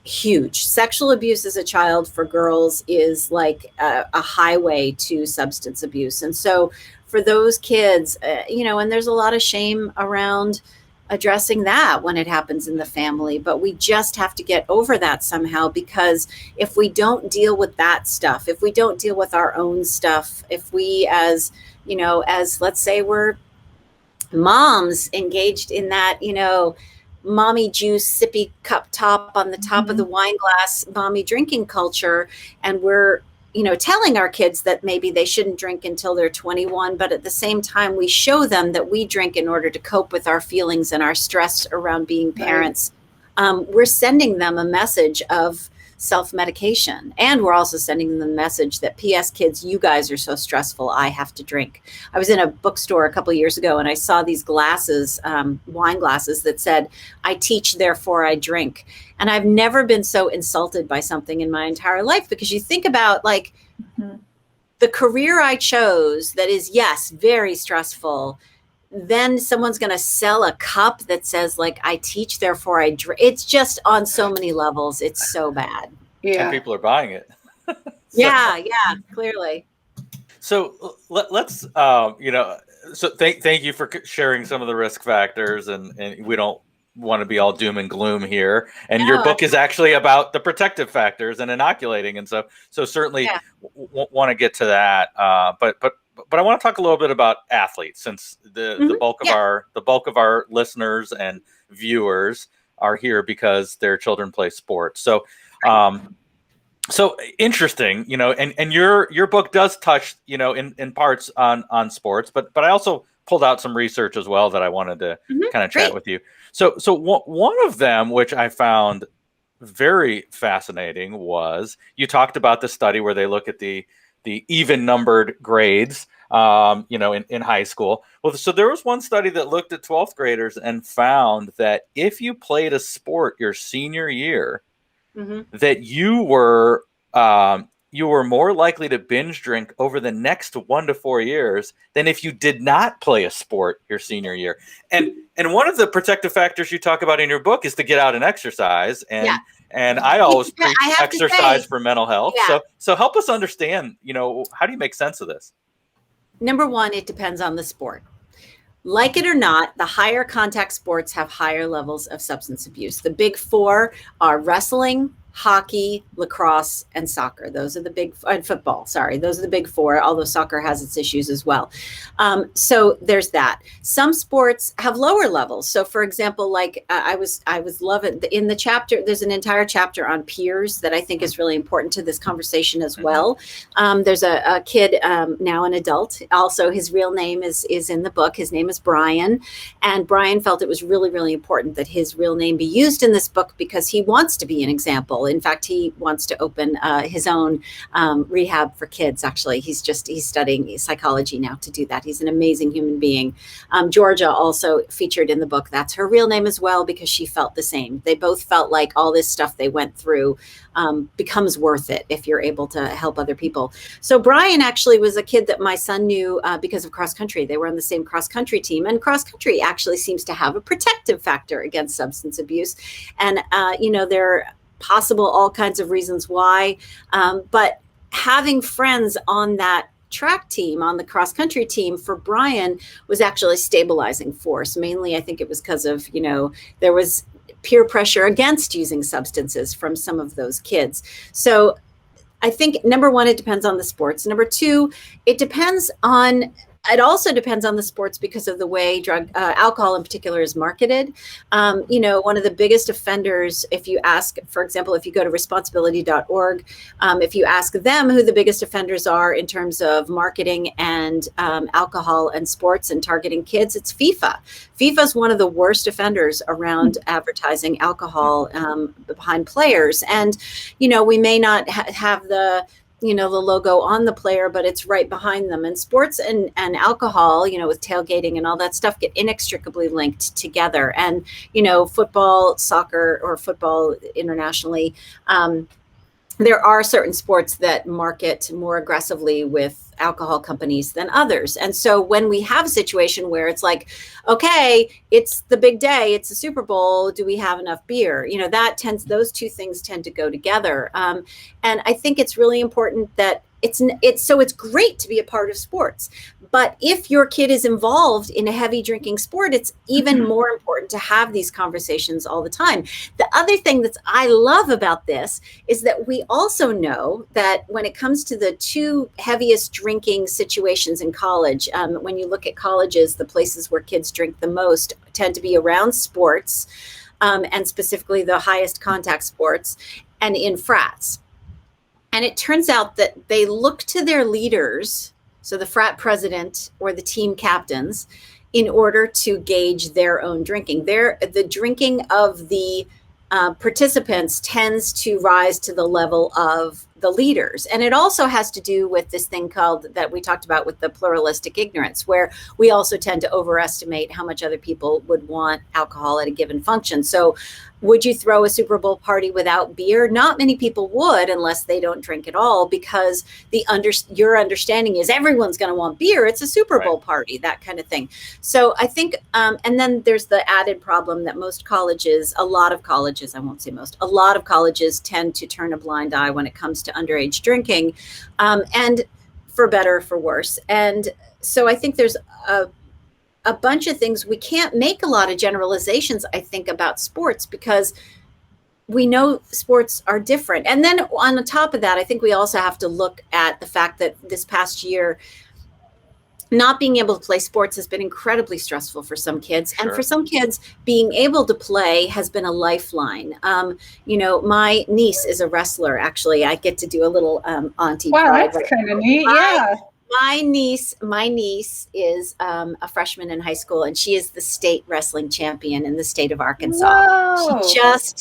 huge. Sexual abuse as a child for girls is like a highway to substance abuse. And so for those kids, and there's a lot of shame around addressing that when it happens in the family, but we just have to get over that somehow, because if we don't deal with that stuff, if we don't deal with our own stuff, if we as let's say we're moms engaged in that, mommy juice, sippy cup top on the top of the wine glass, mommy drinking culture. And we're, telling our kids that maybe they shouldn't drink until they're 21. But at the same time, we show them that we drink in order to cope with our feelings and our stress around being parents. Right. We're sending them a message of self-medication. And we're also sending them the message that, P.S. kids, you guys are so stressful, I have to drink. I was in a bookstore a couple of years ago and I saw these glasses, wine glasses that said, I teach, therefore I drink. And I've never been so insulted by something in my entire life, because you think about like the career I chose that is, yes, very stressful. Then someone's going to sell a cup that says like, I teach, therefore I drink. It's just on so many levels. It's so bad. Yeah. And people are buying it. Yeah, clearly. So let's, so thank you for sharing some of the risk factors, and we don't want to be all doom and gloom here. And your book is actually about the protective factors and inoculating. And so certainly want to get to that. But I want to talk a little bit about athletes, since the bulk of our listeners and viewers are here because their children play sports. So, so interesting, and your book does touch, in parts on sports, but I also pulled out some research as well that I wanted to kind of chat with you. So one of them, which I found very fascinating, was you talked about the study where they look at the even numbered grades, in high school. Well, so there was one study that looked at 12th graders and found that if you played a sport your senior year, that you were more likely to binge drink over the next 1 to 4 years than if you did not play a sport your senior year. And one of the protective factors you talk about in your book is to get out and exercise. And I always preach exercise for mental health. Yeah. So help us understand, how do you make sense of this? Number one, it depends on the sport. Like it or not, the higher contact sports have higher levels of substance abuse. The big 4 are wrestling, hockey, lacrosse, and soccer. Those are the big, and football, sorry. Those are the big four, although soccer has its issues as well. So there's that. Some sports have lower levels. So for example, like I was loving in the chapter, there's an entire chapter on peers that I think is really important to this conversation as well. There's a kid, now an adult, also his real name is in the book. His name is Brian. And Brian felt it was really, really important that his real name be used in this book because he wants to be an example. In fact, he wants to open his own rehab for kids. Actually, he's studying psychology now to do that. He's an amazing human being. Georgia also featured in the book. That's her real name as well, because she felt the same. They both felt like all this stuff they went through becomes worth it if you're able to help other people. So Brian actually was a kid that my son knew because of cross country. They were on the same cross country team, and cross country actually seems to have a protective factor against substance abuse. And, there are possible all kinds of reasons why, but having friends on that track team, on the cross country team for Brian was actually a stabilizing force. Mainly, I think it was because of, there was peer pressure against using substances from some of those kids. So I think number one, it depends on the sports. Number two, it also depends on the sports because of the way alcohol in particular is marketed. One of the biggest offenders, if you ask, for example, if you go to responsibility.org, if you ask them who the biggest offenders are in terms of marketing and alcohol and sports and targeting kids, it's FIFA. FIFA is one of the worst offenders around advertising alcohol behind players. And, we may not have the logo on the player, but it's right behind them. And sports and alcohol, with tailgating and all that stuff get inextricably linked together. And, football, soccer, or football internationally, there are certain sports that market more aggressively with alcohol companies than others. And so when we have a situation where it's like, okay, it's the big day, it's the Super Bowl, do we have enough beer? Those two things tend to go together. And I think it's really important that it's great to be a part of sports. But if your kid is involved in a heavy drinking sport, it's even more important to have these conversations all the time. The other thing that I love about this is that we also know that when it comes to the two heaviest drinking situations in college, when you look at colleges, the places where kids drink the most tend to be around sports, and specifically the highest contact sports, and in frats. And it turns out that they look to their leaders, so the frat president or the team captains, in order to gauge their own drinking. The drinking of the participants tends to rise to the level of the leaders. And it also has to do with this thing that we talked about with the pluralistic ignorance, where we also tend to overestimate how much other people would want alcohol at a given function. So would you throw a Super Bowl party without beer? Not many people would, unless they don't drink at all, because your understanding is everyone's going to want beer. It's a Super Bowl party, that kind of thing. So I think, and then there's the added problem that a lot of colleges tend to turn a blind eye when it comes to underage drinking, and for better or for worse. And so I think there's a bunch of things. We can't make a lot of generalizations, I think, about sports, because we know sports are different. And then on the top of that, I think we also have to look at the fact that this past year, not being able to play sports has been incredibly stressful for some kids. Sure. And for some kids, being able to play has been a lifeline. My niece is a wrestler, actually. I get to do a little auntie pride. Wow, that's kind of neat, yeah. My niece is a freshman in high school, and she is the state wrestling champion in the state of Arkansas. Whoa.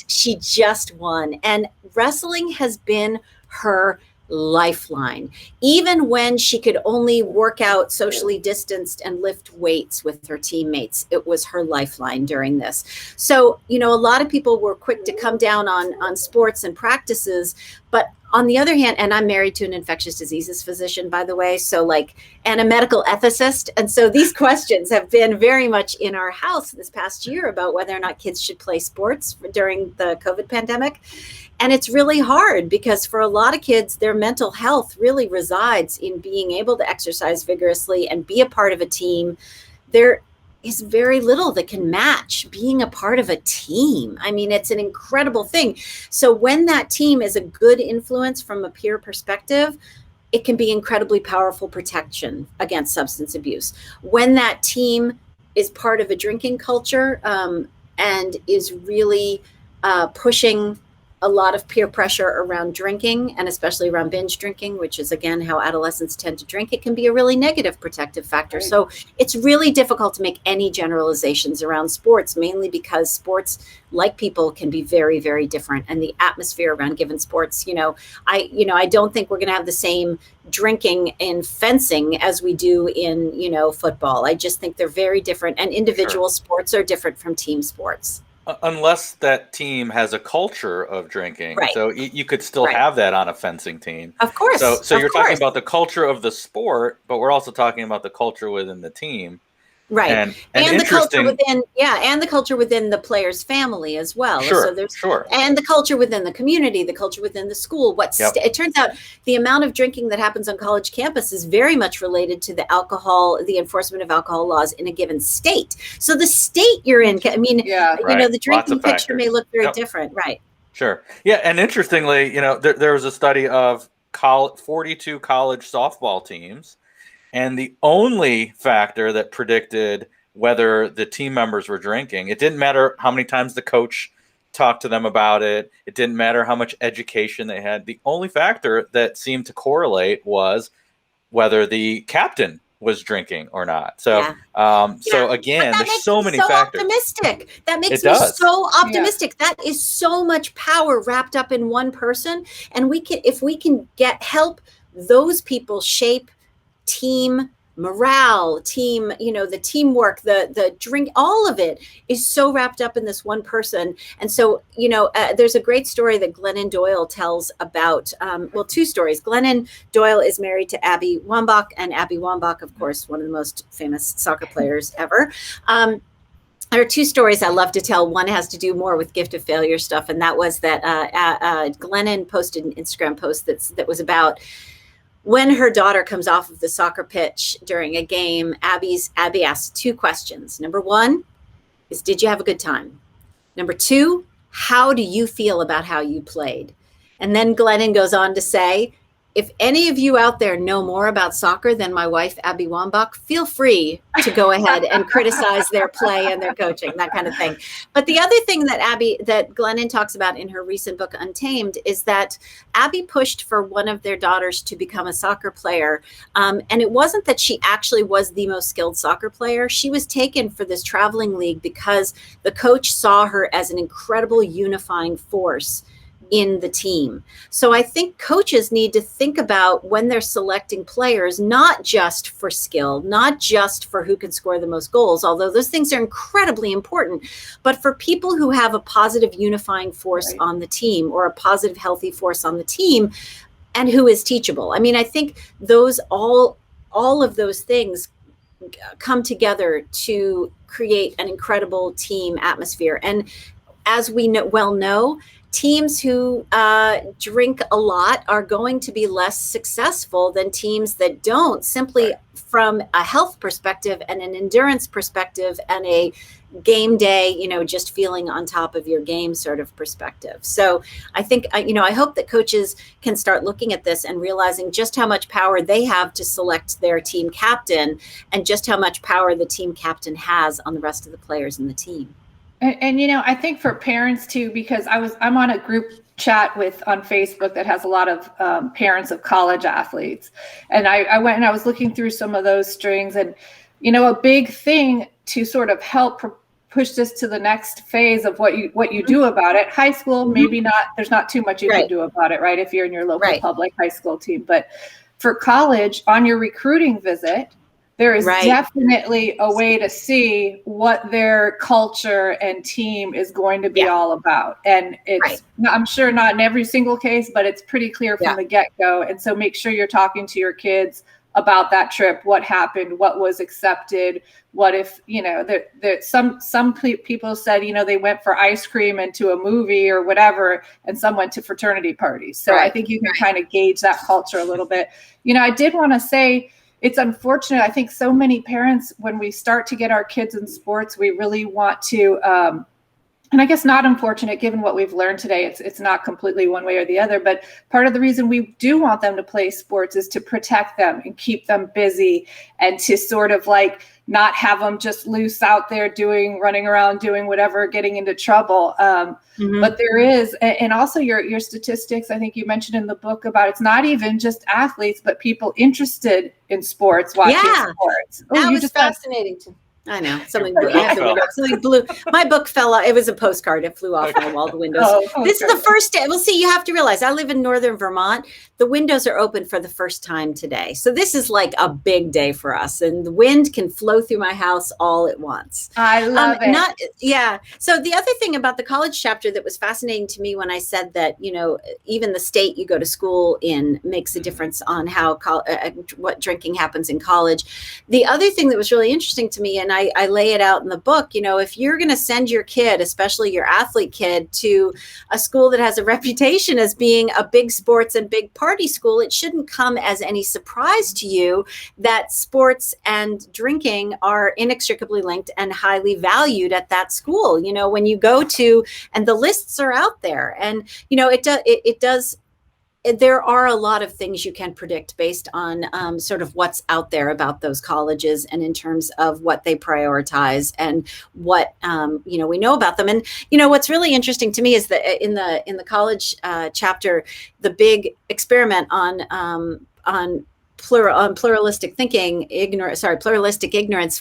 She just won, and wrestling has been her lifeline. Even when she could only work out socially distanced and lift weights with her teammates, it was her lifeline during this. So, a lot of people were quick to come down on sports and practices, but on the other hand, and I'm married to an infectious diseases physician, by the way, and a medical ethicist. And so these questions have been very much in our house this past year about whether or not kids should play sports during the COVID pandemic. And it's really hard because for a lot of kids, their mental health really resides in being able to exercise vigorously and be a part of a team. is very little that can match being a part of a team. I mean, it's an incredible thing. So when that team is a good influence from a peer perspective, it can be incredibly powerful protection against substance abuse. When that team is part of a drinking culture and is really pushing a lot of peer pressure around drinking, and especially around binge drinking, which is, again, how adolescents tend to drink, it can be a really negative protective factor. Right. So it's really difficult to make any generalizations around sports, mainly because sports, like people, can be very, very different. And the atmosphere around given sports, I don't think we're going to have the same drinking in fencing as we do in, football. I just think they're very different, and individual sports are different from team sports. Unless that team has a culture of drinking. Right. So you could still have that on a fencing team. Of course. So you're talking about the culture of the sport, but we're also talking about the culture within the team. Right. And the culture within, and the culture within the player's family as well. Sure, so there's, and the culture within the community, the culture within the school. It turns out the amount of drinking that happens on college campus is very much related to the enforcement of alcohol laws in a given state. So the state you're in, the drinking picture may look very different. Right. Sure. Yeah. And interestingly, there was a study of 42 college softball teams. And the only factor that predicted whether the team members were drinking, it didn't matter how many times the coach talked to them about it. It didn't matter how much education they had. The only factor that seemed to correlate was whether the captain was drinking or not. So, so again, there's so many factors. Optimistic. That makes me so optimistic. Yeah. That is so much power wrapped up in one person. And if we can help those people shape team morale, the teamwork, the drink, all of it is so wrapped up in this one person. And so, there's a great story that Glennon Doyle tells about, two stories. Glennon Doyle is married to Abby Wambach, and Abby Wambach, of course, one of the most famous soccer players ever. There are two stories I love to tell. One has to do more with gift of failure stuff. And that was that Glennon posted an Instagram post that was about when her daughter comes off of the soccer pitch during a game. Abby asks two questions. Number one is, did you have a good time? Number two, how do you feel about how you played? And then Glennon goes on to say, if any of you out there know more about soccer than my wife, Abby Wambach, feel free to go ahead and criticize their play and their coaching, that kind of thing. But the other thing that Glennon talks about in her recent book, Untamed, is that Abby pushed for one of their daughters to become a soccer player. And it wasn't that she actually was the most skilled soccer player. She was taken for this traveling league because the coach saw her as an incredible unifying force in the team. So I think coaches need to think about, when they're selecting players, not just for skill, not just for who can score the most goals, although those things are incredibly important, but for people who have a positive unifying force on the team, or a positive healthy force on the team, and who is teachable. I mean, I think all of those things come together to create an incredible team atmosphere. And as we know, teams who drink a lot are going to be less successful than teams that don't, simply from a health perspective and an endurance perspective and a game day, just feeling on top of your game sort of perspective. So I think, I hope that coaches can start looking at this and realizing just how much power they have to select their team captain, and just how much power the team captain has on the rest of the players in the team. And I think for parents too, because I'm on a group chat on Facebook that has a lot of parents of college athletes. And I went and I was looking through some of those strings, and, a big thing to sort of help push this to the next phase of what you do about it. High school, maybe not, there's not too much you can do about it, right? If you're in your local public high school team. But for college, on your recruiting visit, there is definitely a way to see what their culture and team is going to be all about. And it's, I'm sure not in every single case, but it's pretty clear from the get-go. And so make sure you're talking to your kids about that trip, what happened, what was accepted, what if, some people said, they went for ice cream and to a movie or whatever, and some went to fraternity parties. So I think you can kind of gauge that culture a little bit. I did want to say, it's unfortunate. I think so many parents, when we start to get our kids in sports, we really want to, and I guess not unfortunate given what we've learned today. It's not completely one way or the other, but part of the reason we do want them to play sports is to protect them and keep them busy, and to sort of like not have them just loose out there running around, doing whatever, getting into trouble. But there is, and also your statistics, I think you mentioned in the book about, it's not even just athletes, but people interested in sports, watching sports. That was fascinating too. I know. Something blew. My book fell out. It was a postcard. It flew off my wall, the windows. This is the first day. Well, see, you have to realize I live in northern Vermont. The windows are open for the first time today. So this is like a big day for us. And the wind can flow through my house all at once. I love it. So the other thing about the college chapter that was fascinating to me when I said that, even the state you go to school in makes a difference on how what drinking happens in college. The other thing that was really interesting to me, and I lay it out in the book, if you're going to send your kid, especially your athlete kid, to a school that has a reputation as being a big sports and big party school, it shouldn't come as any surprise to you that sports and drinking are inextricably linked and highly valued at that school. When you go to, and the lists are out there, and, it does. There are a lot of things you can predict based on sort of what's out there about those colleges, and in terms of what they prioritize and what we know about them. And what's really interesting to me is that in the college chapter, the big experiment on pluralistic ignorance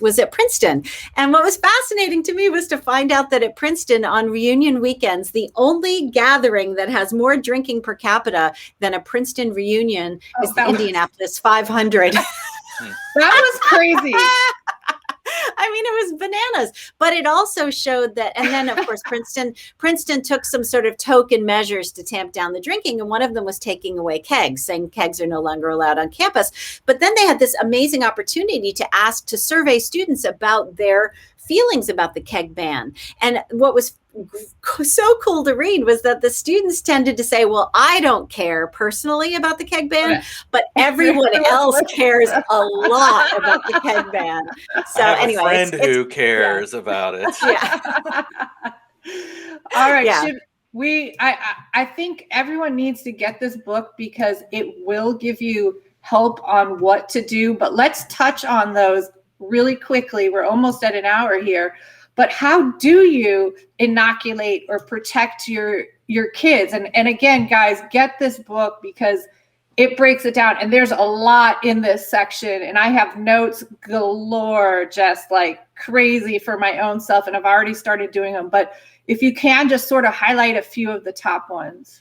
was at Princeton. And what was fascinating to me was to find out that at Princeton on reunion weekends, the only gathering that has more drinking per capita than a Princeton reunion is the Indianapolis 500. That was crazy. I mean, it was bananas, but it also showed that, and then of course, Princeton took some sort of token measures to tamp down the drinking. And one of them was taking away kegs, saying kegs are no longer allowed on campus. But then they had this amazing opportunity to survey students about their feelings about the keg ban. And what was so cool to read was that the students tended to say, well, I don't care personally about the keg ban, but everyone else cares a lot about the keg ban. So I have anyway, a friend who cares about it. Yeah. All right. Yeah. I think everyone needs to get this book because it will give you help on what to do, but let's touch on those really quickly. We're almost at an hour here. But how do you inoculate or protect your kids? And again, guys, get this book because it breaks it down. And there's a lot in this section. And I have notes galore, just like crazy for my own self. And I've already started doing them. But if you can just sort of highlight a few of the top ones.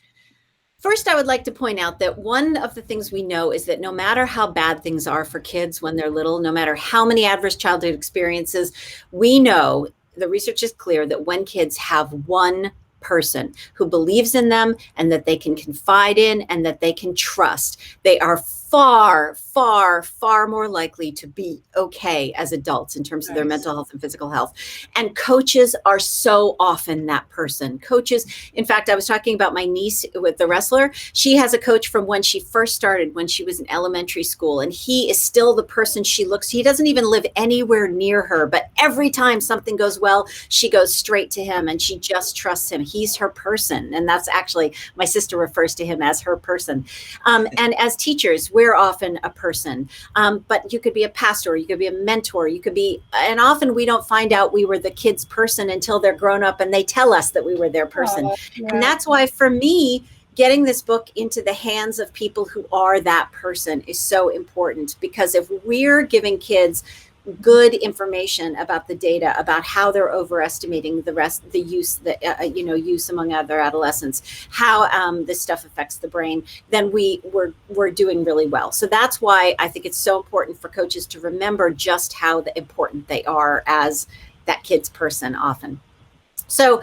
First, I would like to point out that one of the things we know is that no matter how bad things are for kids when they're little, no matter how many adverse childhood experiences, we know the research is clear that when kids have one person who believes in them and that they can confide in and that they can trust, they are far, far, far more likely to be okay as adults in terms of their mental health and physical health. And coaches are so often that person. Coaches, in fact, I was talking about my niece with the wrestler. She has a coach from when she first started, when she was in elementary school, and he is still the person she looks. He doesn't even live anywhere near her, but every time something goes well, she goes straight to him and she just trusts him. He's her person. And that's actually, my sister refers to him as her person. And as teachers, we're often a person, but you could be a pastor, you could be a mentor, you could be, and often we don't find out we were the kid's person until they're grown up and they tell us that we were their person. And that's why for me, getting this book into the hands of people who are that person is so important, because if we're giving kids good information about the data, about how they're overestimating the use among other adolescents, how this stuff affects the brain, then we're doing really well. So that's why I think it's so important for coaches to remember just how important they are as that kid's person often. So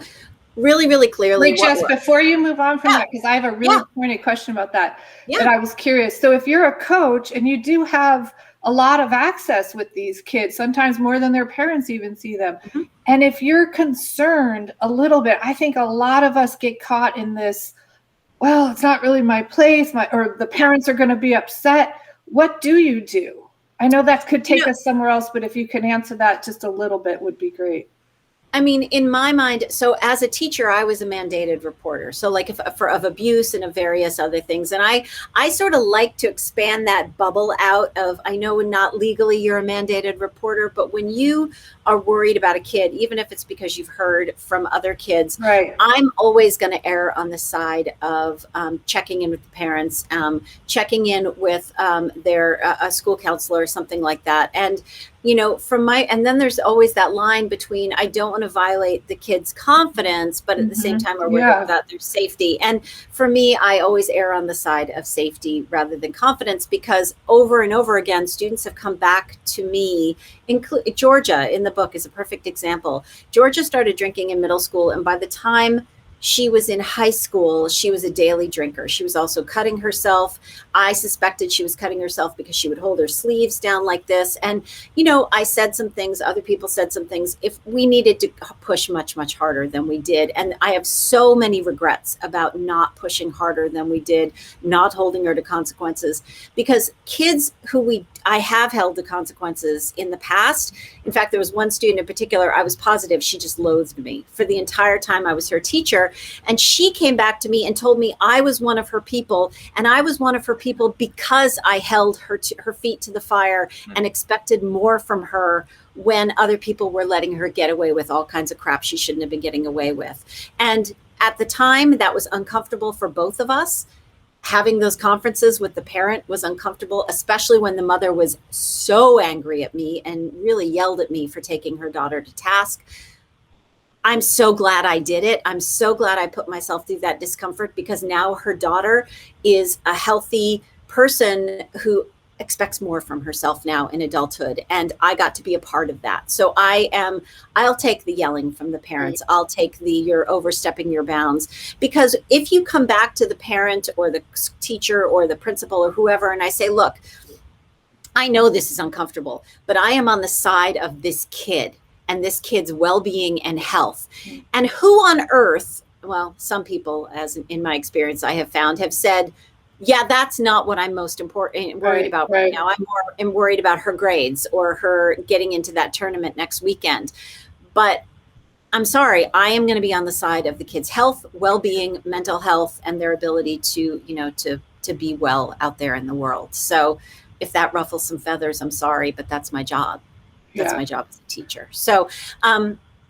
really, really clearly. Wait, Jess, before you move on from that, because I have a really pointed question about that I was curious. So if you're a coach and you do have a lot of access with these kids, sometimes more than their parents even see them. Mm-hmm. And if you're concerned a little bit, I think a lot of us get caught in this, well, it's not really my place, or the parents are going to be upset. What do you do? I know that could take us somewhere else, but if you can answer that just a little bit would be great. I mean, in my mind, so as a teacher, I was a mandated reporter. So like of abuse and of various other things. And I sort of like to expand that bubble out of, I know not legally you're a mandated reporter, but when you are worried about a kid, even if it's because you've heard from other kids, right, I'm always going to err on the side of checking in with the parents, checking in with their a school counselor or something like that. And and then there's always that line between, I don't want to violate the kid's confidence, but at the same time, we're worried about their safety. And for me, I always err on the side of safety rather than confidence, because over and over again, students have come back to me, Georgia in the book is a perfect example. Georgia started drinking in middle school, and by the time she was in high school, she was a daily drinker. She was also cutting herself. I suspected she was cutting herself because she would hold her sleeves down like this. And, I said some things, other people said some things. If we needed to push much, much harder than we did. And I have so many regrets about not pushing harder than we did, not holding her to consequences, because kids who I have held to consequences in the past. In fact, there was one student in particular, I was positive she just loathed me for the entire time I was her teacher. And she came back to me and told me I was one of her people. And I was one of her people because I held her feet to the fire and expected more from her when other people were letting her get away with all kinds of crap she shouldn't have been getting away with. And at the time, that was uncomfortable for both of us. Having those conferences with the parent was uncomfortable, especially when the mother was so angry at me and really yelled at me for taking her daughter to task. I'm so glad I did it. I'm so glad I put myself through that discomfort, because now her daughter is a healthy person who expects more from herself now in adulthood. And I got to be a part of that. So I'll take the yelling from the parents. I'll take you're overstepping your bounds, because if you come back to the parent or the teacher or the principal or whoever, and I say, look, I know this is uncomfortable, but I am on the side of this kid and this kid's well-being and health. And who on earth, well, some people, as in my experience, I have found, have said, yeah, that's not what I'm most worried about right now. I'm worried about her grades or her getting into that tournament next weekend. But I'm sorry, I am going to be on the side of the kids' health, well-being, mental health, and their ability to be well out there in the world. So if that ruffles some feathers, I'm sorry, but that's my job. That's my job as a teacher. So,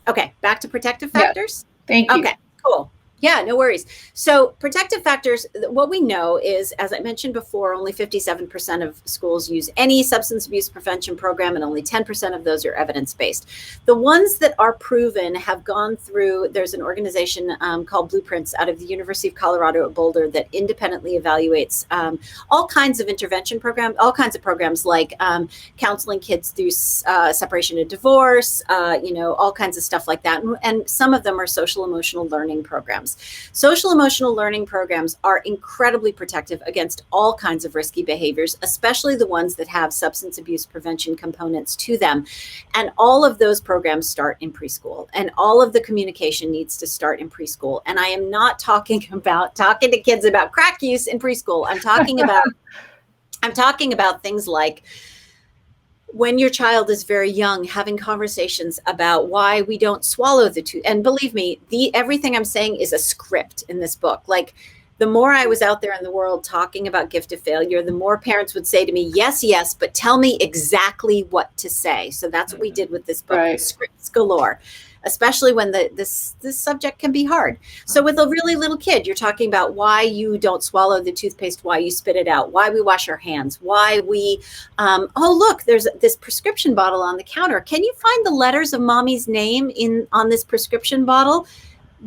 okay, back to protective factors. Thank you. Okay, cool. Yeah, no worries. So protective factors, what we know is, as I mentioned before, only 57% of schools use any substance abuse prevention program, and only 10% of those are evidence-based. The ones that are proven have gone through, there's an organization called Blueprints out of the University of Colorado at Boulder that independently evaluates all kinds of intervention programs, all kinds of programs like counseling kids through separation and divorce, all kinds of stuff like that. And some of them are social emotional learning programs. Social emotional learning programs are incredibly protective against all kinds of risky behaviors, especially the ones that have substance abuse prevention components to them. And all of those programs start in preschool, and all of the communication needs to start in preschool. And I am not talking to kids about crack use in preschool. I'm talking about things like, when your child is very young, having conversations about why we don't swallow the tooth. And believe me, everything I'm saying is a script in this book. Like, the more I was out there in the world talking about gift of failure, the more parents would say to me, yes, but tell me exactly what to say. So that's what we did with this book, right. Scripts galore, especially when this subject can be hard. So with a really little kid, you're talking about why you don't swallow the toothpaste, why you spit it out, why we wash our hands, why we, oh, look, there's this prescription bottle on the counter. Can you find the letters of mommy's name on this prescription bottle?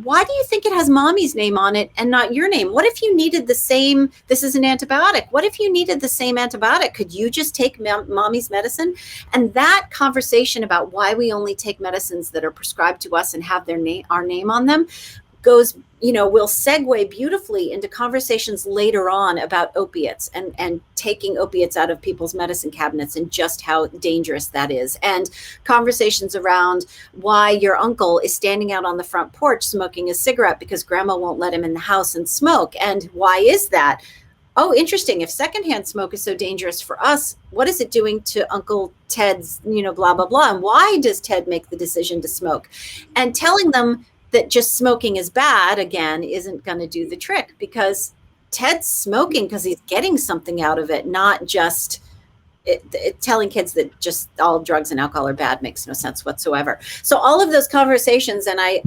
Why do you think it has mommy's name on it and not your name? What if you needed the same, this is an antibiotic. What if you needed the same antibiotic? Could you just take mommy's medicine? And that conversation about why we only take medicines that are prescribed to us and have our name on them goes, will segue beautifully into conversations later on about opiates and taking opiates out of people's medicine cabinets and just how dangerous that is. And conversations around why your uncle is standing out on the front porch smoking a cigarette because grandma won't let him in the house and smoke. And why is that? oh, interesting. If secondhand smoke is so dangerous for us, what is it doing to Uncle Ted's, blah, blah, blah. And why does Ted make the decision to smoke? And telling them that just smoking is bad, again, isn't going to do the trick, because Ted's smoking because he's getting something out of it, not just telling kids that just all drugs and alcohol are bad makes no sense whatsoever. So all of those conversations, and I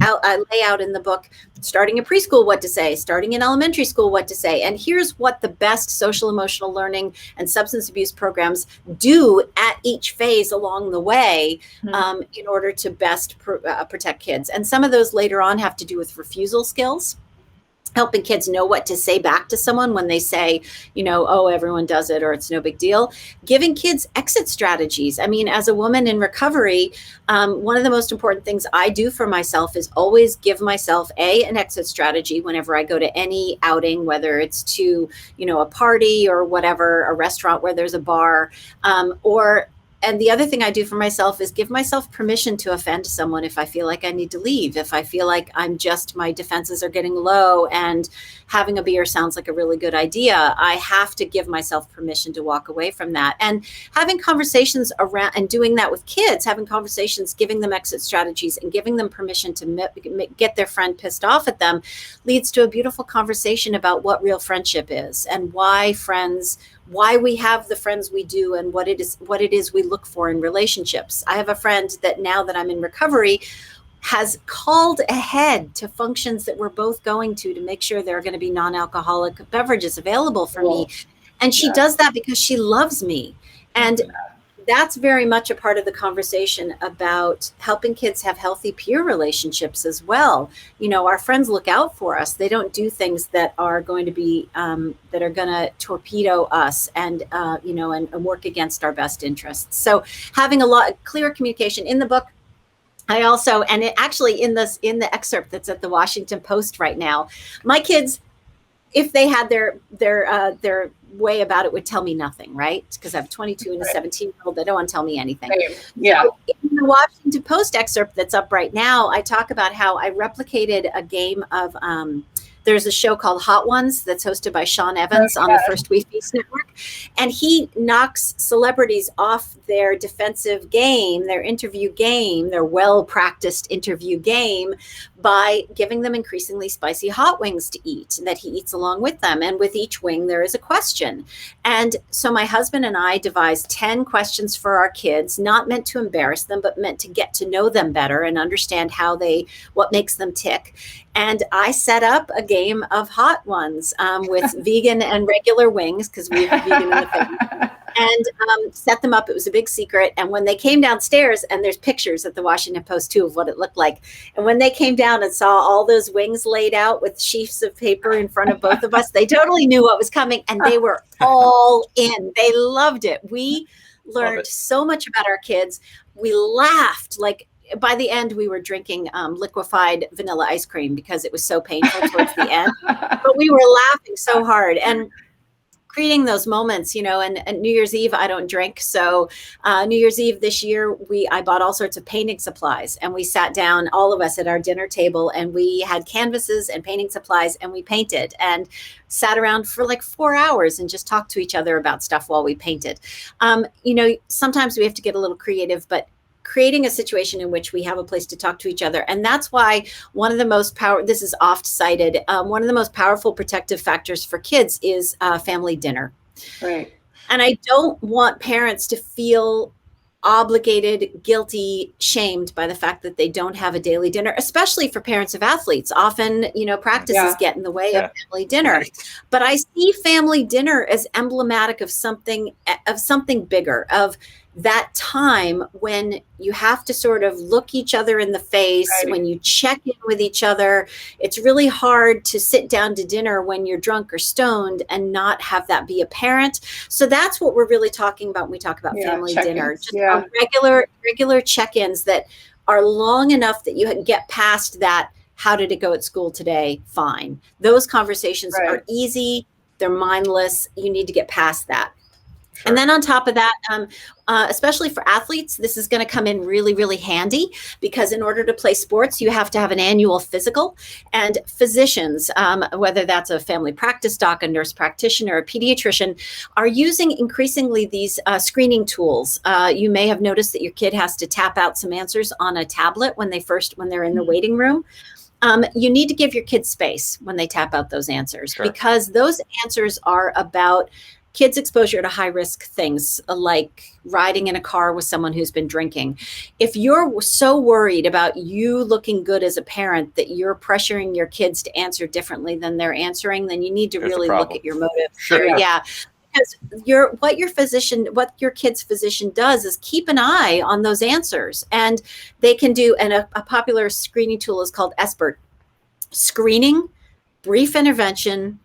lay out in the book, starting in preschool, what to say, starting in elementary school, what to say. And here's what the best social emotional learning and substance abuse programs do at each phase along the way, in order to best protect kids. And some of those later on have to do with refusal skills, helping kids know what to say back to someone when they say, oh, everyone does it, or it's no big deal. Giving kids exit strategies. I mean, as a woman in recovery, one of the most important things I do for myself is always give myself an exit strategy whenever I go to any outing, whether it's to, a party or whatever, a restaurant where there's a bar, and the other thing I do for myself is give myself permission to offend someone if I feel like I need to leave, if I feel like my defenses are getting low and having a beer sounds like a really good idea. I have to give myself permission to walk away from that. And having conversations around and doing that with kids, having conversations, giving them exit strategies and giving them permission to get their friend pissed off at them leads to a beautiful conversation about what real friendship is and why we have the friends we do and what it is we look for in relationships. I have a friend that now that I'm in recovery has called ahead to functions that we're both going to make sure there are going to be non-alcoholic beverages available for me. And she does that because she loves me. And that's very much a part of the conversation about helping kids have healthy peer relationships as well. Our friends look out for us. They don't do things that are going to be that are going to torpedo us and and work against our best interests. So having a lot of clear communication in the book. I also, and it actually in the excerpt that's at the Washington Post right now, my kids, if they had their way about it, would tell me nothing, right? Because I have a 22 and a 17-year-old that don't want to tell me anything. Yeah. So in the Washington Post excerpt that's up right now, I talk about how I replicated a game of, there's a show called Hot Ones that's hosted by Sean Evans on the First We Feast Network. And he knocks celebrities off their defensive game, their interview game, their well-practiced interview game by giving them increasingly spicy hot wings to eat that he eats along with them. And with each wing, there is a question. And so my husband and I devised 10 questions for our kids, not meant to embarrass them, but meant to get to know them better and understand what makes them tick. And I set up a game of Hot Ones with vegan and regular wings, because we have vegan in the family, and set them up. It was a big secret. And when they came downstairs, and there's pictures at the Washington Post too of what it looked like. And when they came down and saw all those wings laid out with sheafs of paper in front of both of us, they totally knew what was coming, and they were all in. They loved it. We learned so much about our kids. We laughed by the end, we were drinking liquefied vanilla ice cream because it was so painful towards the end. But we were laughing so hard and creating those moments, and New Year's Eve, I don't drink. So New Year's Eve this year, I bought all sorts of painting supplies, and we sat down, all of us at our dinner table, and we had canvases and painting supplies, and we painted and sat around for 4 hours and just talked to each other about stuff while we painted. Sometimes we have to get a little creative, but creating a situation in which we have a place to talk to each other. And that's why one of the most this is oft cited, one of the most powerful protective factors for kids is family dinner. Right. And I don't want parents to feel obligated, guilty, shamed by the fact that they don't have a daily dinner, especially for parents of athletes. Often, practices get in the way of family dinner. Right. But I see family dinner as emblematic of something bigger, of that time when you have to sort of look each other in the face, when you check in with each other. It's really hard to sit down to dinner when you're drunk or stoned and not have that be apparent. So that's what we're really talking about when we talk about family dinner. Just regular check-ins that are long enough that you get past that, how did it go at school today? Fine. Those conversations are easy. They're mindless. You need to get past that. And then on top of that, especially for athletes, this is going to come in really, really handy because in order to play sports, you have to have an annual physical. And physicians, whether that's a family practice doc, a nurse practitioner, a pediatrician, are using increasingly these screening tools. You may have noticed that your kid has to tap out some answers on a tablet when they're in the waiting room. You need to give your kids space when they tap out those answers, because those answers are about kids' exposure to high-risk things like riding in a car with someone who's been drinking. If you're so worried about you looking good as a parent that you're pressuring your kids to answer differently than they're answering, then you need to really look at your motives. Yeah. Because what your kid's physician does is keep an eye on those answers, and they can do, and a popular screening tool is called SBIRT: screening, brief intervention,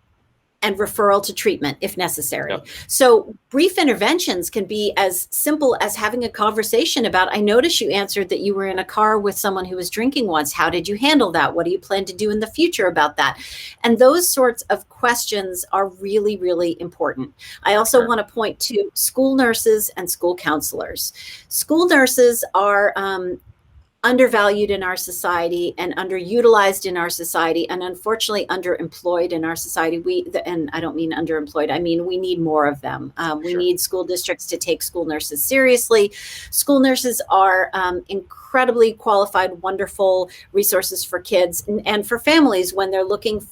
and referral to treatment if necessary. Yep. So brief interventions can be as simple as having a conversation about, I noticed you answered that you were in a car with someone who was drinking once. How did you handle that? What do you plan to do in the future about that? And those sorts of questions are really, really important. I also want to point to school nurses and school counselors. School nurses are undervalued in our society and underutilized in our society, and unfortunately underemployed in our society. And I don't mean underemployed, I mean we need more of them. We need school districts to take school nurses seriously. School nurses are incredibly qualified, wonderful resources for kids and for families when they're looking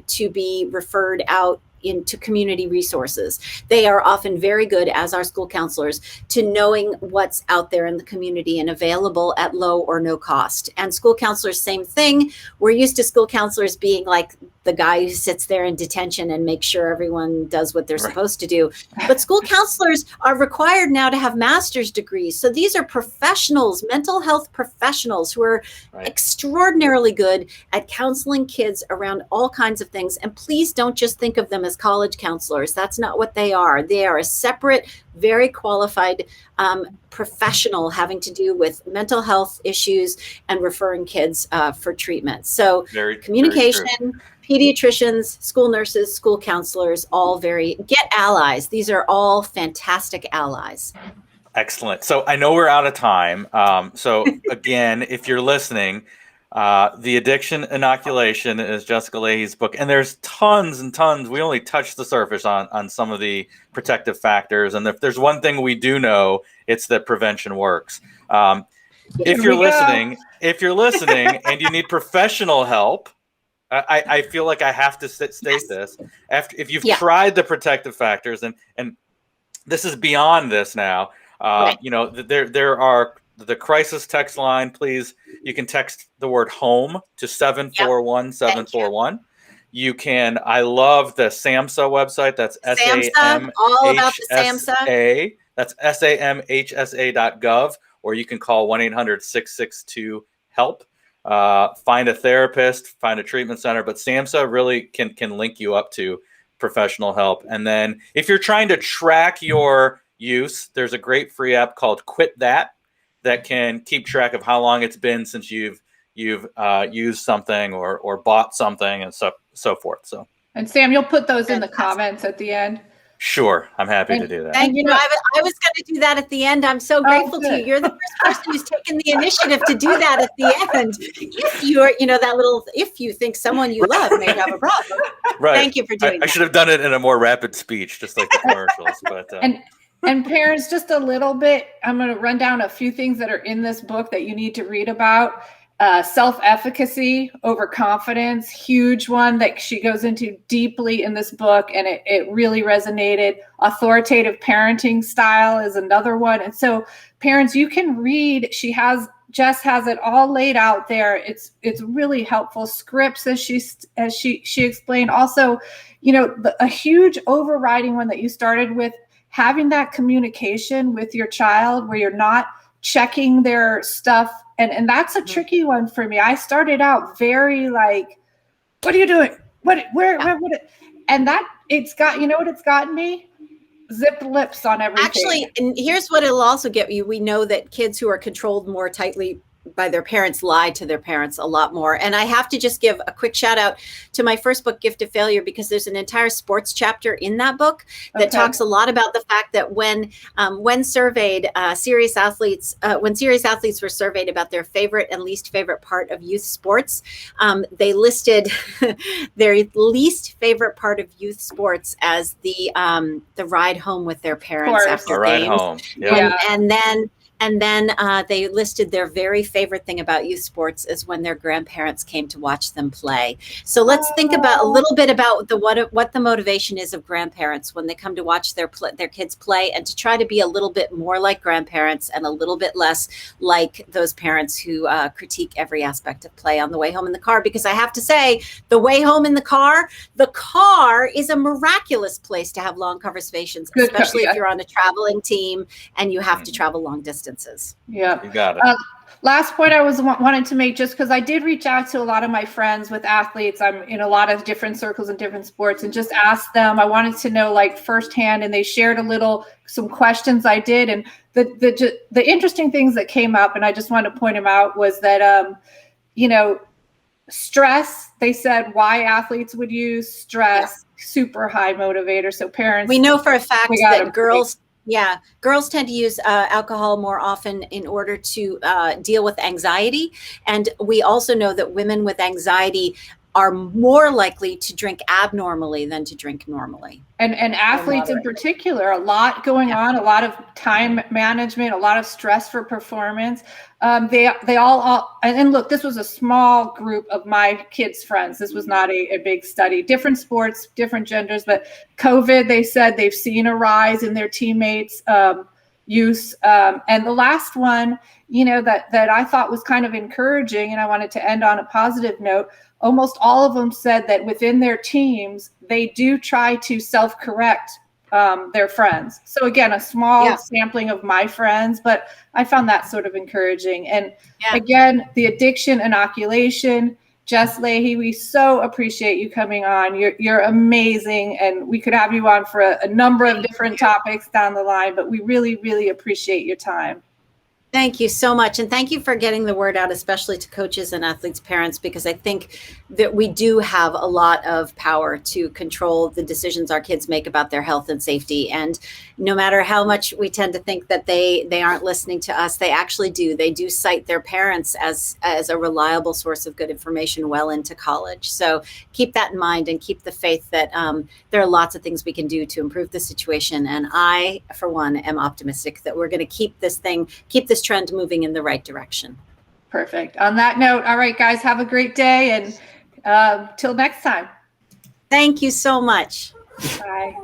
to be referred out into community resources. They are often very good, as our school counselors, to knowing what's out there in the community and available at low or no cost. And school counselors, same thing. We're used to school counselors being like the guy who sits there in detention and makes sure everyone does what they're supposed to do. But school counselors are required now to have master's degrees. So these are professionals, mental health professionals, who are extraordinarily good at counseling kids around all kinds of things. And please don't just think of them as college counselors. That's not what they are. They are a separate, very qualified professional having to do with mental health issues and referring kids for treatment. So communication, pediatricians, school nurses, school counselors, get allies. These are all fantastic allies. Excellent. So I know we're out of time. So again, if you're listening, The Addiction Inoculation is Jessica Lahey's book, and there's tons and tons. We only touched the surface on some of the protective factors, and if there's one thing we do know, it's that prevention works. If you're listening and you need professional help, I feel like I have to state this. If you've tried the protective factors, and this is beyond this now, there are the crisis text line. Please, you can text the word home to 741-741. You can. I love the SAMHSA website. That's SAMHSA. All about the SAMHSA. That's samhsa.gov, or you can call 1-800-662-HELP. Find a therapist, find a treatment center, but SAMHSA really can link you up to professional help. And then if you're trying to track your use, there's a great free app called Quit That can keep track of how long it's been since you've used something or bought something and so forth. And Sam, you'll put those in the comments at the end. Sure, I'm happy to do that. Thank you. I was going to do that at the end. I'm so grateful to you. You're the first person who's taken the initiative to do that at the end. If you're, if you think someone you love may have a problem. Right. Thank you for doing that. I should have done it in a more rapid speech, just like the commercials. But and parents, just a little bit, I'm going to run down a few things that are in this book that you need to read about. Self-efficacy over confidence, huge one that she goes into deeply in this book, and it really resonated. Authoritative parenting style is another one. And so parents, you can read, Jess has it all laid out there. It's really helpful. Scripts, as she explained. Also, a huge overriding one that you started with, having that communication with your child where you're not checking their stuff. And that's a tricky one for me. I started out very like, what are you doing? What? And that it's got, what it's gotten me? Zipped lips on everything. Actually, and here's what it'll also get you. We know that kids who are controlled more tightly their parents, lie to their parents a lot more. And I have to just give a quick shout out to my first book, Gift of Failure, because there's an entire sports chapter in that book that talks a lot about the fact that when surveyed, serious athletes were surveyed about their favorite and least favorite part of youth sports, they listed their least favorite part of youth sports as the ride home with their parents after games. Home. Yep. And then they listed their very favorite thing about youth sports is when their grandparents came to watch them play. So let's think about a little bit about what the motivation is of grandparents when they come to watch their kids play, and to try to be a little bit more like grandparents and a little bit less like those parents who critique every aspect of play on the way home in the car. Because I have to say, the way home in the car is a miraculous place to have long conversations, especially if you're on a traveling team and you have to travel long distance. Yeah, you got it. Last point I wanted to make, just because I did reach out to a lot of my friends with athletes. I'm in a lot of different circles and different sports, and just asked them. I wanted to know like firsthand, and they shared some questions I did, and the interesting things that came up, and I just want to point them out, was that stress. They said why athletes would use stress, super high motivator. So parents, we know for a fact that girls tend to use alcohol more often in order to deal with anxiety. And we also know that women with anxiety are more likely to drink abnormally than to drink normally. And athletes in particular, a lot going on, a lot of time management, a lot of stress for performance. They all, and look, this was a small group of my kids' friends. This was not a big study, different sports, different genders, but COVID, they said they've seen a rise in their teammates' use. And the last one, that I thought was kind of encouraging, and I wanted to end on a positive note. Almost all of them said that within their teams, they do try to self-correct their friends. So again, a small sampling of my friends, but I found that sort of encouraging. And again, the Addiction Inoculation, Jess Lahey, we so appreciate you coming on. You're amazing, and we could have you on for a number of different topics down the line, but we really, really appreciate your time. Thank you so much. And thank you for getting the word out, especially to coaches and athletes' parents, because I think that we do have a lot of power to control the decisions our kids make about their health and safety. And no matter how much we tend to think that they aren't listening to us, they actually do. They do cite their parents as a reliable source of good information well into college. So keep that in mind and keep the faith that there are lots of things we can do to improve the situation. And I, for one, am optimistic that we're going to keep this trend moving in the right direction. Perfect. On that note, all right, guys, have a great day, and till next time. Thank you so much. Bye.